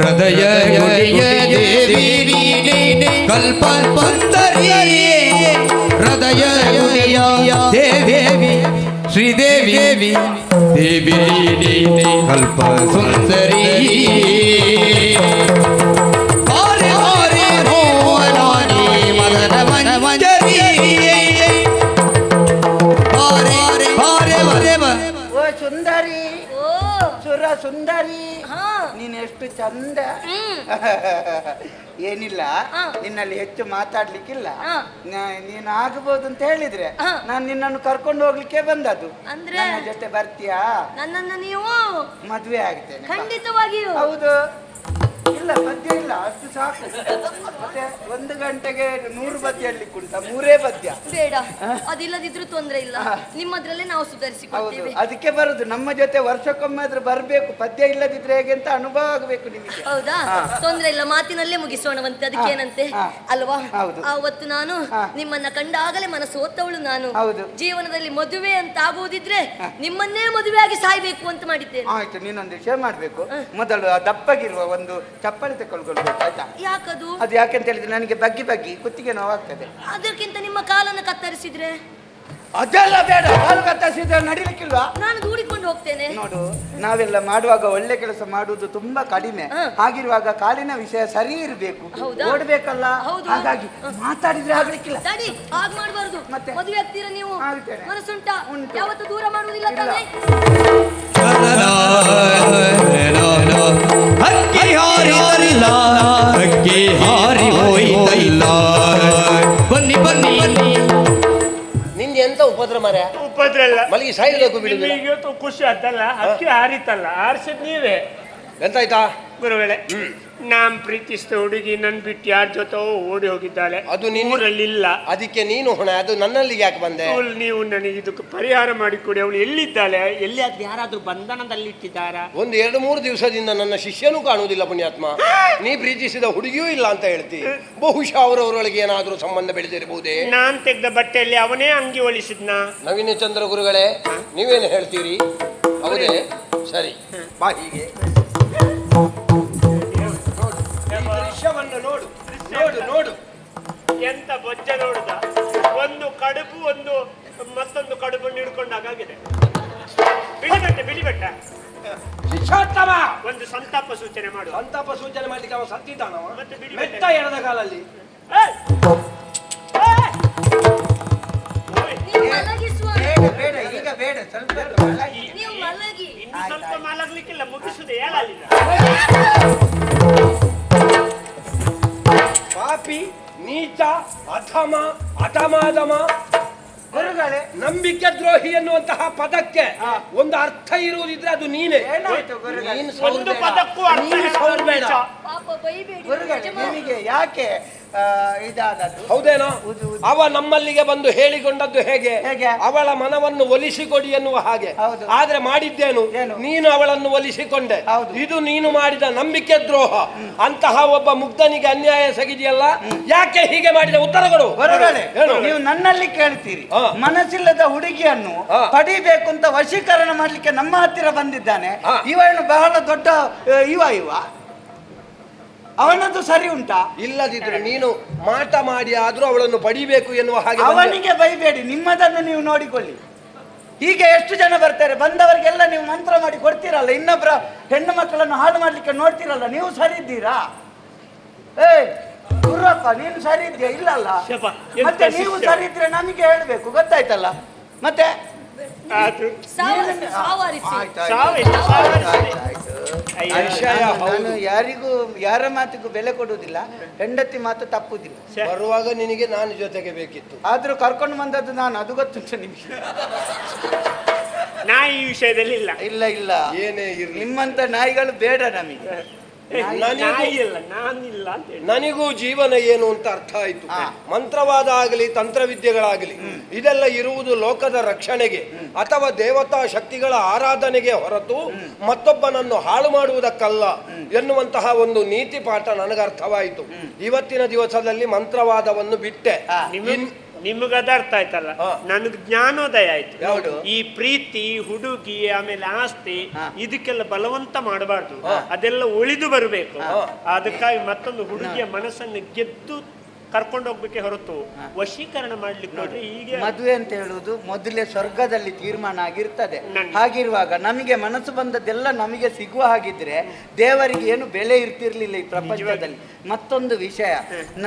ಹೃದಯ ಗುಡಿಯ ದೇವಿ ನೀನೆ ಕಲ್ಪಂತರಿ ಹೃದಯ ಗುಡಿಯ ದೇವಿ ಶ್ರೀದೇವಿ ದೇವಿ ನೀನೆ ಕಲ್ಪ ಸುಂದರಿ ಹಾರೆ ಹಾರೆ ಮೋಹನಾನಿ ಮದನ ಮಂಜರಿ ಹಾರೆ ಹಾರೆ ಹಾರೆ ಓ ಸುಂದರಿ, ಓ ಸುರ ಸುಂದರಿ, ಹಾ ನೀನು ಎಷ್ಟು ಚಂದ. ಏನಿಲ್ಲ, ಹಾ. ನಿನ್ನಲ್ಲಿ ಹೆಚ್ಚು ಮಾತಾಡ್ಲಿಕ್ಕಿಲ್ಲ. ಹಾ. ನೀನು ಆಗಬಹುದು ಅಂತ ಹೇಳಿದ್ರೆ ಹಾ. ನಾನು ನಿನ್ನನ್ನು ಕರ್ಕೊಂಡು ಹೋಗ್ಲಿಕ್ಕೆ ಬಂದದ್ದು. ಅಂದ್ರೆ? ನನ್ನ ಜೊತೆ ಬರ್ತೀಯಾ? ನನ್ನನ್ನು ನೀವು ಮದುವೆ ಆಗ್ತೇನೆ. ಖಂಡಿತವಾಗಿಯೂ. ಹೌದು. ಇಲ್ಲ ಪದ್ಯ ಇಲ್ಲ, ಅಷ್ಟು ಸಾಕು. ಮತ್ತೆ 1 ಗಂಟೆಗೆ 100 ಪದ್ಯ ಹೇಳಲಿಕ್ಕೆ ಉಂಟ, 3 ಪದ್ಯ. ಬೇಡ, ಅದಿಲ್ಲದಿದ್ರು ತೊಂದ್ರೆ ಇಲ್ಲ. ನಿಮ್ಮದ್ರಲ್ಲೇ ನಾವು ಹೌದು, ಸುಧಾರಿಸಿಕೊಳ್ತೇವೆ. ಅದಕ್ಕೆ ಬರುದು. ನಮ್ಮ ಜೊತೆ ವರ್ಷಕ್ಕೊಮ್ಮೆ ಆದ್ರೂ ಬರ್ಬೇಕು. ಪದ್ಯ ಇಲ್ಲದಿದ್ರೆ ಹೇಗೆ ಅಂತ ಅನುಭವ ಆಗಬೇಕು ನಿಮಗೆ. ಹೌದಾ? ತೊಂದ್ರೆ ಇಲ್ಲ, ಮಾತಿನಲ್ಲೇ ಮುಗಿಸೋಣವಂತೆ. ಅದಕ್ಕೇನಂತೆ ಅಲ್ವಾ? ಹೌದು. ಆವತ್ತು ನಾನು ನಿಮ್ಮನ್ನ ಕಂಡಾಗಲೇ ಮನಸ್ಸು ಓದ್ತವಳು ನಾನು. ಹೌದು. ಜೀವನದಲ್ಲಿ ಮದುವೆ ಅಂತ ಆಗುವುದಿದ್ರೆ ನಿಮ್ಮನ್ನೇ ಮದುವೆಯಾಗಿ ಸಾಯ್ಬೇಕು ಅಂತ ಮಾಡಿದ್ದೇನೆ. ಆಯ್ತು, ನೀನೊಂದು ವಿಷಯ ಮಾಡ್ಬೇಕು. ಮೊದಲು ಆ ದಪ್ಪಗಿರುವ ಒಂದು ಚಪ್ಪಲಿ ತಗೊಳ್ಕೊಳ್ಬೇಕು, ಆಯ್ತಾ? ಯಾಕದು? ಅದು ಯಾಕೆಂತ ಹೇಳಿದ್ರೆ ನನಗೆ ಬಗ್ಗಿ ಬಗ್ಗಿ ಕುತ್ತಿಗೆ ನೋವಾಗ್ತದೆ. ಅದಕ್ಕಿಂತ ನಿಮ್ಮ ಕಾಲನ್ನು ಕತ್ತರಿಸಿದ್ರೆ? ಅದೆಲ್ಲ ಬೇಡ. ಕಾಲು ಕತ್ತರಿಸಿದ್ರೆ ನಡಿಲಿಕ್ಕಿಲ್ವಾ? ನಾನು ದೂಡಿಕೊಂಡು ಹೋಗ್ತೇನೆ. ನೋಡು, ನಾವೆಲ್ಲ ಮಾಡುವಾಗ ಒಳ್ಳೆ ಕೆಲಸ ಮಾಡುವುದು ತುಂಬಾ ಕಡಿಮೆ. ಹಾಗಿರುವಾಗ ಕಾಲಿನ ವಿಷಯ ಸರಿ ಇರಬೇಕು, ಹೌದಾ? ಓಡ್ಬೇಕಲ್ಲ. ಹೌದು. ಹಾಗಾಗಿ ಮಾತಾಡಿದ್ರೆ ಆಗ್ಲಿಕ್ಕಿಲ್ಲ. ತಡಿ, ಹಾಗೆ ಮಾಡಬಾರ್ದು. ಮತ್ತೆ? ಮದುವೆ ಆಗ್ತೀರಾ ನೀವು? ಆಗ್ತೇನೆ. ಮನಸ್ಸುಂಟಾ? ಉಂಟು. ಯಾವತ್ತು ದೂರ ಮಾಡುವುದಿಲ್ಲ ಇಲ್ಲ. ತಾನೇ? ಹಕ್ಕಿ ಹಾರಿ ಹಾರಿಲ್ಲ, ಹಕ್ಕಿ ಹಾರಿ ಹೋಯಿತಲ್ಲ. ಬನ್ನಿ ಬನ್ನಿ ಬನ್ನಿ. ನಿಂಗೆ ಎಂತ ಉಪದ್ರ ಮಾರ್ಯ? ಉಪದ್ರ ಅಲ್ಲ, ಮಲಗಿ ಸಾಯ್ಬೇಕು ಬಿಡುದಿಲ್ಲ. ನಿಮಗೆ ಇವತ್ತು ಖುಷಿ ಆಯ್ತಲ್ಲ, ಅಕ್ಕಿ ಹಾರಿತಲ್ಲ, ಹಾರಿಸಿದ್ ನೀವೇ. ಎಂತಾಯ್ತಾ ಗುರುಗಳೇ, ನಾನ್ ಪ್ರೀತಿಸಿದ ಹುಡುಗಿ ನನ್ ಬಿಟ್ಟು ಯಾರ ಜೊತೆ ಓಡಿ ಹೋಗಿದ್ದಾಳೆ. ಅದು ನೀನು- ಊರಲ್ಲಿ ಇಲ್ಲ. ಅದಕ್ಕೆ ನೀನು ಹೊಣೆ. ಅದು ನನ್ನಲ್ಲಿಗೆ ಯಾಕೆ ಬಂದೆ? ನೀವು ನನಗೆ ಇದಕ್ಕೆ ಪರಿಹಾರ ಮಾಡಿಕೊಡಿ. ಅವಳು ಎಲ್ಲಿದ್ದಾಳೆ? ಎಲ್ಲಿಯಾದ್ರೂ ಯಾರಾದ್ರೂ ಬಂಧನದಲ್ಲಿ ಇಟ್ಟಿದ್ದಾರಾ? ಒಂದು 2-3 ದಿವಸದಿಂದ ನನ್ನ ಶಿಷ್ಯನೂ ಕಾಣುವುದಿಲ್ಲ ಪುಣ್ಯಾತ್ಮ. ನೀ ಪ್ರೀತಿಸಿದ ಹುಡುಗಿಯೂ ಇಲ್ಲ ಅಂತ ಹೇಳ್ತಿ. ಬಹುಶಃ ಅವರವರೊಳಗೆ ಏನಾದ್ರೂ ಸಂಬಂಧ ಬೆಳೆದಿರಬಹುದೇ? ನಾನ್ ತೆಗೆದ ಬಟ್ಟೆಯಲ್ಲಿ ಅವನೇ ಅಂಗಿ ಹೊಲಿಸಿದ್ನ. ನವೀನ ಚಂದ್ರ ಗುರುಗಳೇ, ನೀವೇನು ಹೇಳ್ತೀರಿ? ಹೌದೇ? ಸರಿ, ಬಾ ಹೀಗೆ. ದೃಶ್ಯವನ್ನು ನೋಡು, ನೋಡು ನೋಡು. ಎಂತ ಬೊಜ್ಜ ನೋಡುದ? ಒಂದು ಕಡುಬು, ಒಂದು ಮತ್ತೊಂದು ಕಡುಬು ಹಿಡ್ಕೊಂಡಾಗಿದೆ. ಬಿಳಿಬೆಟ್ಟ ಶಿಕ್ಷೋತ್ತಮ ಒಂದು ಸಂತಾಪ ಸೂಚನೆ ಮಾಡು. ಸಂತಾಪ ಸೂಚನೆ ಮಾಡ್ಲಿಕ್ಕೆ ಅವ ಸತ್ತಿದ್ದಾನವ. ಮತ್ತೆ ಬಿಡಿ ಮೆಟ್ಟ ಎಳೆದ ಕಾಲಲ್ಲಿ ನೀವು ಮಲಗಿಸುವ. ಬೇಡ ಬೇಡ, ಈಗ ಬೇಡ, ಸ್ವಲ್ಪ ಮಲಗಿ. ನೀವು ಮಲಗಿ. ಇನ್ನು ಸ್ವಲ್ಪ ಮಲಗ್ಲಿಕ್ಕಿಲ್ಲ, ಮುಗಿಸುದು ಹೇಳಲಿಲ್ಲ. ಪಾಪಿ, ನೀಚ, ಅಧಮ, ಅಧಮಾಧಮ, ಗುರುಗಳೇ, ನಂಬಿಕೆ ದ್ರೋಹಿ ಎನ್ನುವಂತಹ ಪದಕ್ಕೆ ಒಂದು ಅರ್ಥ ಇರುವುದಿದ್ರೆ ಅದು ನೀನೇ. ಏನಾಯ್ತು ಗುರುಗಳೇ? ನೀನು ಒಂದು ಪದಕ್ಕೂ ಅರ್ಥ ನೀನು ಹೇಳೋದು ಸೋಲ್ಬೇಡ. ನೀಚ. ಪಾಪ ಬೈಬೇಡಿ. ಗುರುಗಳೇ, ನಿಮಗೆ ಯಾಕೆ ಇದಾದದ್ದು? ಹೌದೇನೋ? ಹೌದು, ಹೌದು. ಅವ ನಮ್ಮಲ್ಲಿಗೆ ಬಂದು ಹೇಳಿಕೊಂಡದ್ದು ಹೇಗೆ? ಹೇಗೆ? ಅವಳ ಮನವನ್ನು ಒಲಿಸಿಕೊಡಿ ಎನ್ನುವ ಹಾಗೆ. ಹೌದು. ಆದ್ರೆ ಮಾಡಿದ್ದೇನು? ಏನು? ನೀನು ಅವಳನ್ನು ಒಲಿಸಿಕೊಂಡೆ. ಹೌದು. ಇದು ನೀನು ಮಾಡಿದ ನಂಬಿಕೆ ದ್ರೋಹ. ಅಂತಹ ಒಬ್ಬ ಮುಗ್ಧನಿಗೆ ಅನ್ಯಾಯ ಸಗಿದೆಯಲ್ಲ, ಯಾಕೆ ಹೀಗೆ ಮಾಡಿದ? ಉತ್ತರ ಕೊಡು. ಗುರುಗಳೇ, ಏನು? ನೀವು ನನ್ನಲ್ಲಿ ಕೇಳ್ತೀರಿ. ಹಾ. ಮನಸ್ಸಿಲ್ಲದ ಹುಡುಗಿಯನ್ನು ಹಾ. ಪಡಿಬೇಕು ಅಂತ ವಶೀಕರಣ ಮಾಡ್ಲಿಕ್ಕೆ ನಮ್ಮ ಹತ್ತಿರ ಬಂದಿದ್ದಾನೆ. ಹಾ. ಇವನು ಬಹಳ ದೊಡ್ಡ ಇವ ಅವನದ್ದು ಸರಿ ಉಂಟಾ? ಇಲ್ಲದಿದ್ರೆ ನೀನು ಮಾಟ ಮಾಡಿ ಆದ್ರೂ ಅವಳನ್ನು ಪಡಿಬೇಕು ಎನ್ನುವ ಹಾಗೆ ಬಂದೆ. ಅವನಿಗೆ ಬೈಬೇಡಿ, ನಿಮ್ಮದನ್ನು ನೀವು ನೋಡಿಕೊಳ್ಳಿ. ಹೀಗೆ ಎಷ್ಟು ಜನ ಬರ್ತಾರೆ, ಬಂದವರಿಗೆಲ್ಲ ನೀವು ಮಂತ್ರ ಮಾಡಿ ಕೊಡ್ತೀರಲ್ಲ, ಇನ್ನೊಬ್ಬರ ಹೆಣ್ಣು ಮಕ್ಕಳನ್ನು ಹಾಳು ಮಾಡ್ಲಿಕ್ಕೆ ನೋಡ್ತೀರಲ್ಲ, ನೀವು ಸರಿ ಇದ್ದೀರಾ? ಏ ಗುರುಪ್ಪ, ನೀನು ಸರಿ ಇದೆಯಾ? ಇಲ್ಲಲ್ಲ. ಶಪ, ಮತ್ತೆ ಎಂತ ನೀವು ಶಿಷ್ಯ? ಸರಿ ಇದ್ರೆ ನಮಗೆ ಹೇಳ್ಬೇಕು, ಗೊತ್ತಾಯ್ತಲ್ಲ? ಮತ್ತೆ ಆಯ್ತು. ಸಾವರಿಸಿ. ಅಯ್ಯೋ. ವಿಷಯ ಹೌದು. ನಾನು ಯಾರಿಗೂ ಯಾರ ಮಾತಿಗೂ ಬೆಲೆ ಕೊಡುವುದಿಲ್ಲ, ಹೆಂಡತಿ ಮಾತು ತಪ್ಪುದಿಲ್ಲ. ಬರುವಾಗ ನಿನಗೆ ನಾನು ಜೊತೆಗೆ ಬೇಕಿತ್ತು. ಆದ್ರೂ ಕರ್ಕೊಂಡು ಬಂದದ್ದು ನಾನು, ಅದು ಗೊತ್ತುಂಟು ನಿಮಗೆ? ನಾ ಈ ವಿಷಯದಲ್ಲಿ ಇಲ್ಲ. ಇಲ್ಲ ಇಲ್ಲ, ಏನೇ ಇರ್ಲಿ, ನಿಮ್ಮಂತ ನಾಯಿಗಳು ಬೇಡ ನಮಗೆ. ನಾಯಿ ಇಲ್ಲ, ನಾನಿಲ್ಲ ಅಂತ ಹೇಳಿ. ನನಗೂ ಜೀವನ ಏನು ಅಂತ ಅರ್ಥ ಆಯ್ತು. ಮಂತ್ರವಾದ ಆಗಲಿ, ತಂತ್ರವಿದ್ಯೆಗಳಾಗಲಿ, ಇದೆಲ್ಲ ಇರುವುದು ಲೋಕದ ರಕ್ಷಣೆಗೆ ಅಥವಾ ದೇವತಾ ಶಕ್ತಿಗಳ ಆರಾಧನೆಗೆ ಹೊರತು ಮತ್ತೊಬ್ಬನನ್ನು ಹಾಳು ಮಾಡುವುದಕ್ಕಲ್ಲ ಎನ್ನುವಂತಹ ಒಂದು ನೀತಿ ಪಾಠ ನನಗೆ ಅರ್ಥವಾಯಿತು. ಇವತ್ತಿನ ದಿವಸದಲ್ಲಿ ಮಂತ್ರವಾದವನ್ನು ಬಿಟ್ಟೆ. ನಿಮಗದ ಅರ್ಥ ಆಯ್ತಲ್ಲ, ನನಗ್ ಜ್ಞಾನೋದಯ ಆಯ್ತು. ಯಾವುದು? ಈ ಪ್ರೀತಿ, ಹುಡುಗಿ, ಆಮೇಲೆ ಆಸ್ತಿ, ಇದಕ್ಕೆಲ್ಲ ಬಲವಂತ ಮಾಡಬಾರ್ದು, ಅದೆಲ್ಲ ಉಳಿದು ಬರಬೇಕು. ಅದಕ್ಕಾಗಿ ಮತ್ತೊಂದು ಹುಡುಗಿಯ ಮನಸ್ಸನ್ನು ಗೆದ್ದು ಕರ್ಕೊಂಡು ಹೋಗ್ಬೇಕೆ ಹೊರತು ವಶೀಕರಣ ಮಾಡ್ಲಿಕ್ಕೆ ನೋಡ್ರಿ. ಹೀಗೆ ಮದುವೆ ಅಂತ ಹೇಳುವುದು ಮೊದಲೇ ಸ್ವರ್ಗದಲ್ಲಿ ತೀರ್ಮಾನ ಆಗಿರ್ತದೆ. ಹಾಗಿರುವಾಗ ನಮಗೆ ಮನಸ್ಸು ಬಂದದ್ದೆಲ್ಲ ನಮಗೆ ಸಿಗುವ ಹಾಗಿದ್ರೆ ದೇವರಿಗೆ ಏನು ಬೆಲೆ ಇರ್ತಿರ್ಲಿಲ್ಲ ಈ ಪ್ರಪಂಚದಲ್ಲಿ. ಮತ್ತೊಂದು ವಿಷಯ,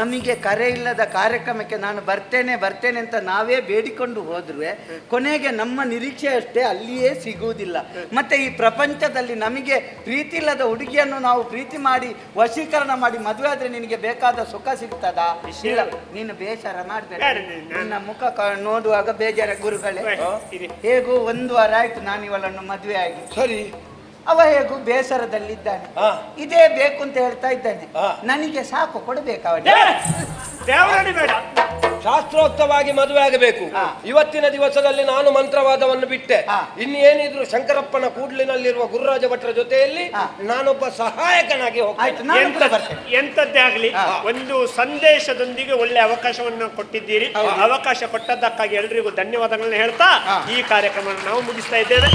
ನಮಗೆ ಕರೆ ಇಲ್ಲದ ಕಾರ್ಯಕ್ರಮಕ್ಕೆ ನಾನು ಬರ್ತೇನೆ ಬರ್ತೇನೆ ಅಂತ ನಾವೇ ಬೇಡಿಕೊಂಡು ಹೋದ್ರೆ ಕೊನೆಗೆ ನಮ್ಮ ನಿರೀಕ್ಷೆ ಅಷ್ಟೇ ಅಲ್ಲಿಯೇ ಸಿಗುವುದಿಲ್ಲ. ಮತ್ತೆ ಈ ಪ್ರಪಂಚದಲ್ಲಿ ನಮಗೆ ಪ್ರೀತಿ ಇಲ್ಲದ ಹುಡುಗಿಯನ್ನು ನಾವು ಪ್ರೀತಿ ಮಾಡಿ ವಶೀಕರಣ ಮಾಡಿ ಮದುವೆ ಆದ್ರೆ ನಿನಗೆ ಬೇಕಾದ ಸುಖ ಸಿಗ್ತದಾ? ಇಲ್ಲ, ನೀನು ಬೇಸರ ಮಾಡ್ಬೇಡ. ನಿನ್ನ ಮುಖ ನೋಡುವಾಗ ಬೇಜಾರ. ಗುರುಗಳೇ, ಹೇಗೂ 1 ವಾರ ಆಯ್ತು ನಾನು ಇವಳನ್ನು ಮದುವೆ ಆಗಿ. ಸರಿ, ಅವ ಹೇಗೂ ಬೇಸರದಲ್ಲಿದ್ದಾನೆ, ಇದೇ ಬೇಕು ಅಂತ ಹೇಳ್ತಾ ಇದ್ದಾನೆ. ನನಗೆ ಸಾಕು ಕೊಡ್ಬೇಕು ಅವನಿಗೆ. ದೇವರಾಣಿ ಬೇಡ, ಶಾಸ್ತ್ರೋಕ್ತವಾಗಿ ಮದುವೆ ಆಗಬೇಕು. ಇವತ್ತಿನ ದಿವಸದಲ್ಲಿ ನಾನು ಮಂತ್ರವಾದವನ್ನು ಬಿಟ್ಟೆ. ಇನ್ನೇನಿದ್ರು ಶಂಕರಪ್ಪನ ಕೂಡ್ಲಿನಲ್ಲಿರುವ ಗುರುರಾಜ ಭಟ್ರ ಜೊತೆಯಲ್ಲಿ ನಾನೊಬ್ಬ ಸಹಾಯಕನಾಗಿ ಹೋಗ್ತೇನೆ. ಎಂತದ್ದೇ ಆಗ್ಲಿ ಒಂದು ಸಂದೇಶದೊಂದಿಗೆ ಒಳ್ಳೆ ಅವಕಾಶವನ್ನು ಕೊಟ್ಟಿದ್ದೀರಿ. ಅವಕಾಶ ಕೊಟ್ಟದ್ದಕ್ಕಾಗಿ ಎಲ್ರಿಗೂ ಧನ್ಯವಾದಗಳನ್ನ ಹೇಳ್ತಾ ಈ ಕಾರ್ಯಕ್ರಮವನ್ನು ನಾವು ಮುಗಿಸ್ತಾ ಇದ್ದೇವೆ.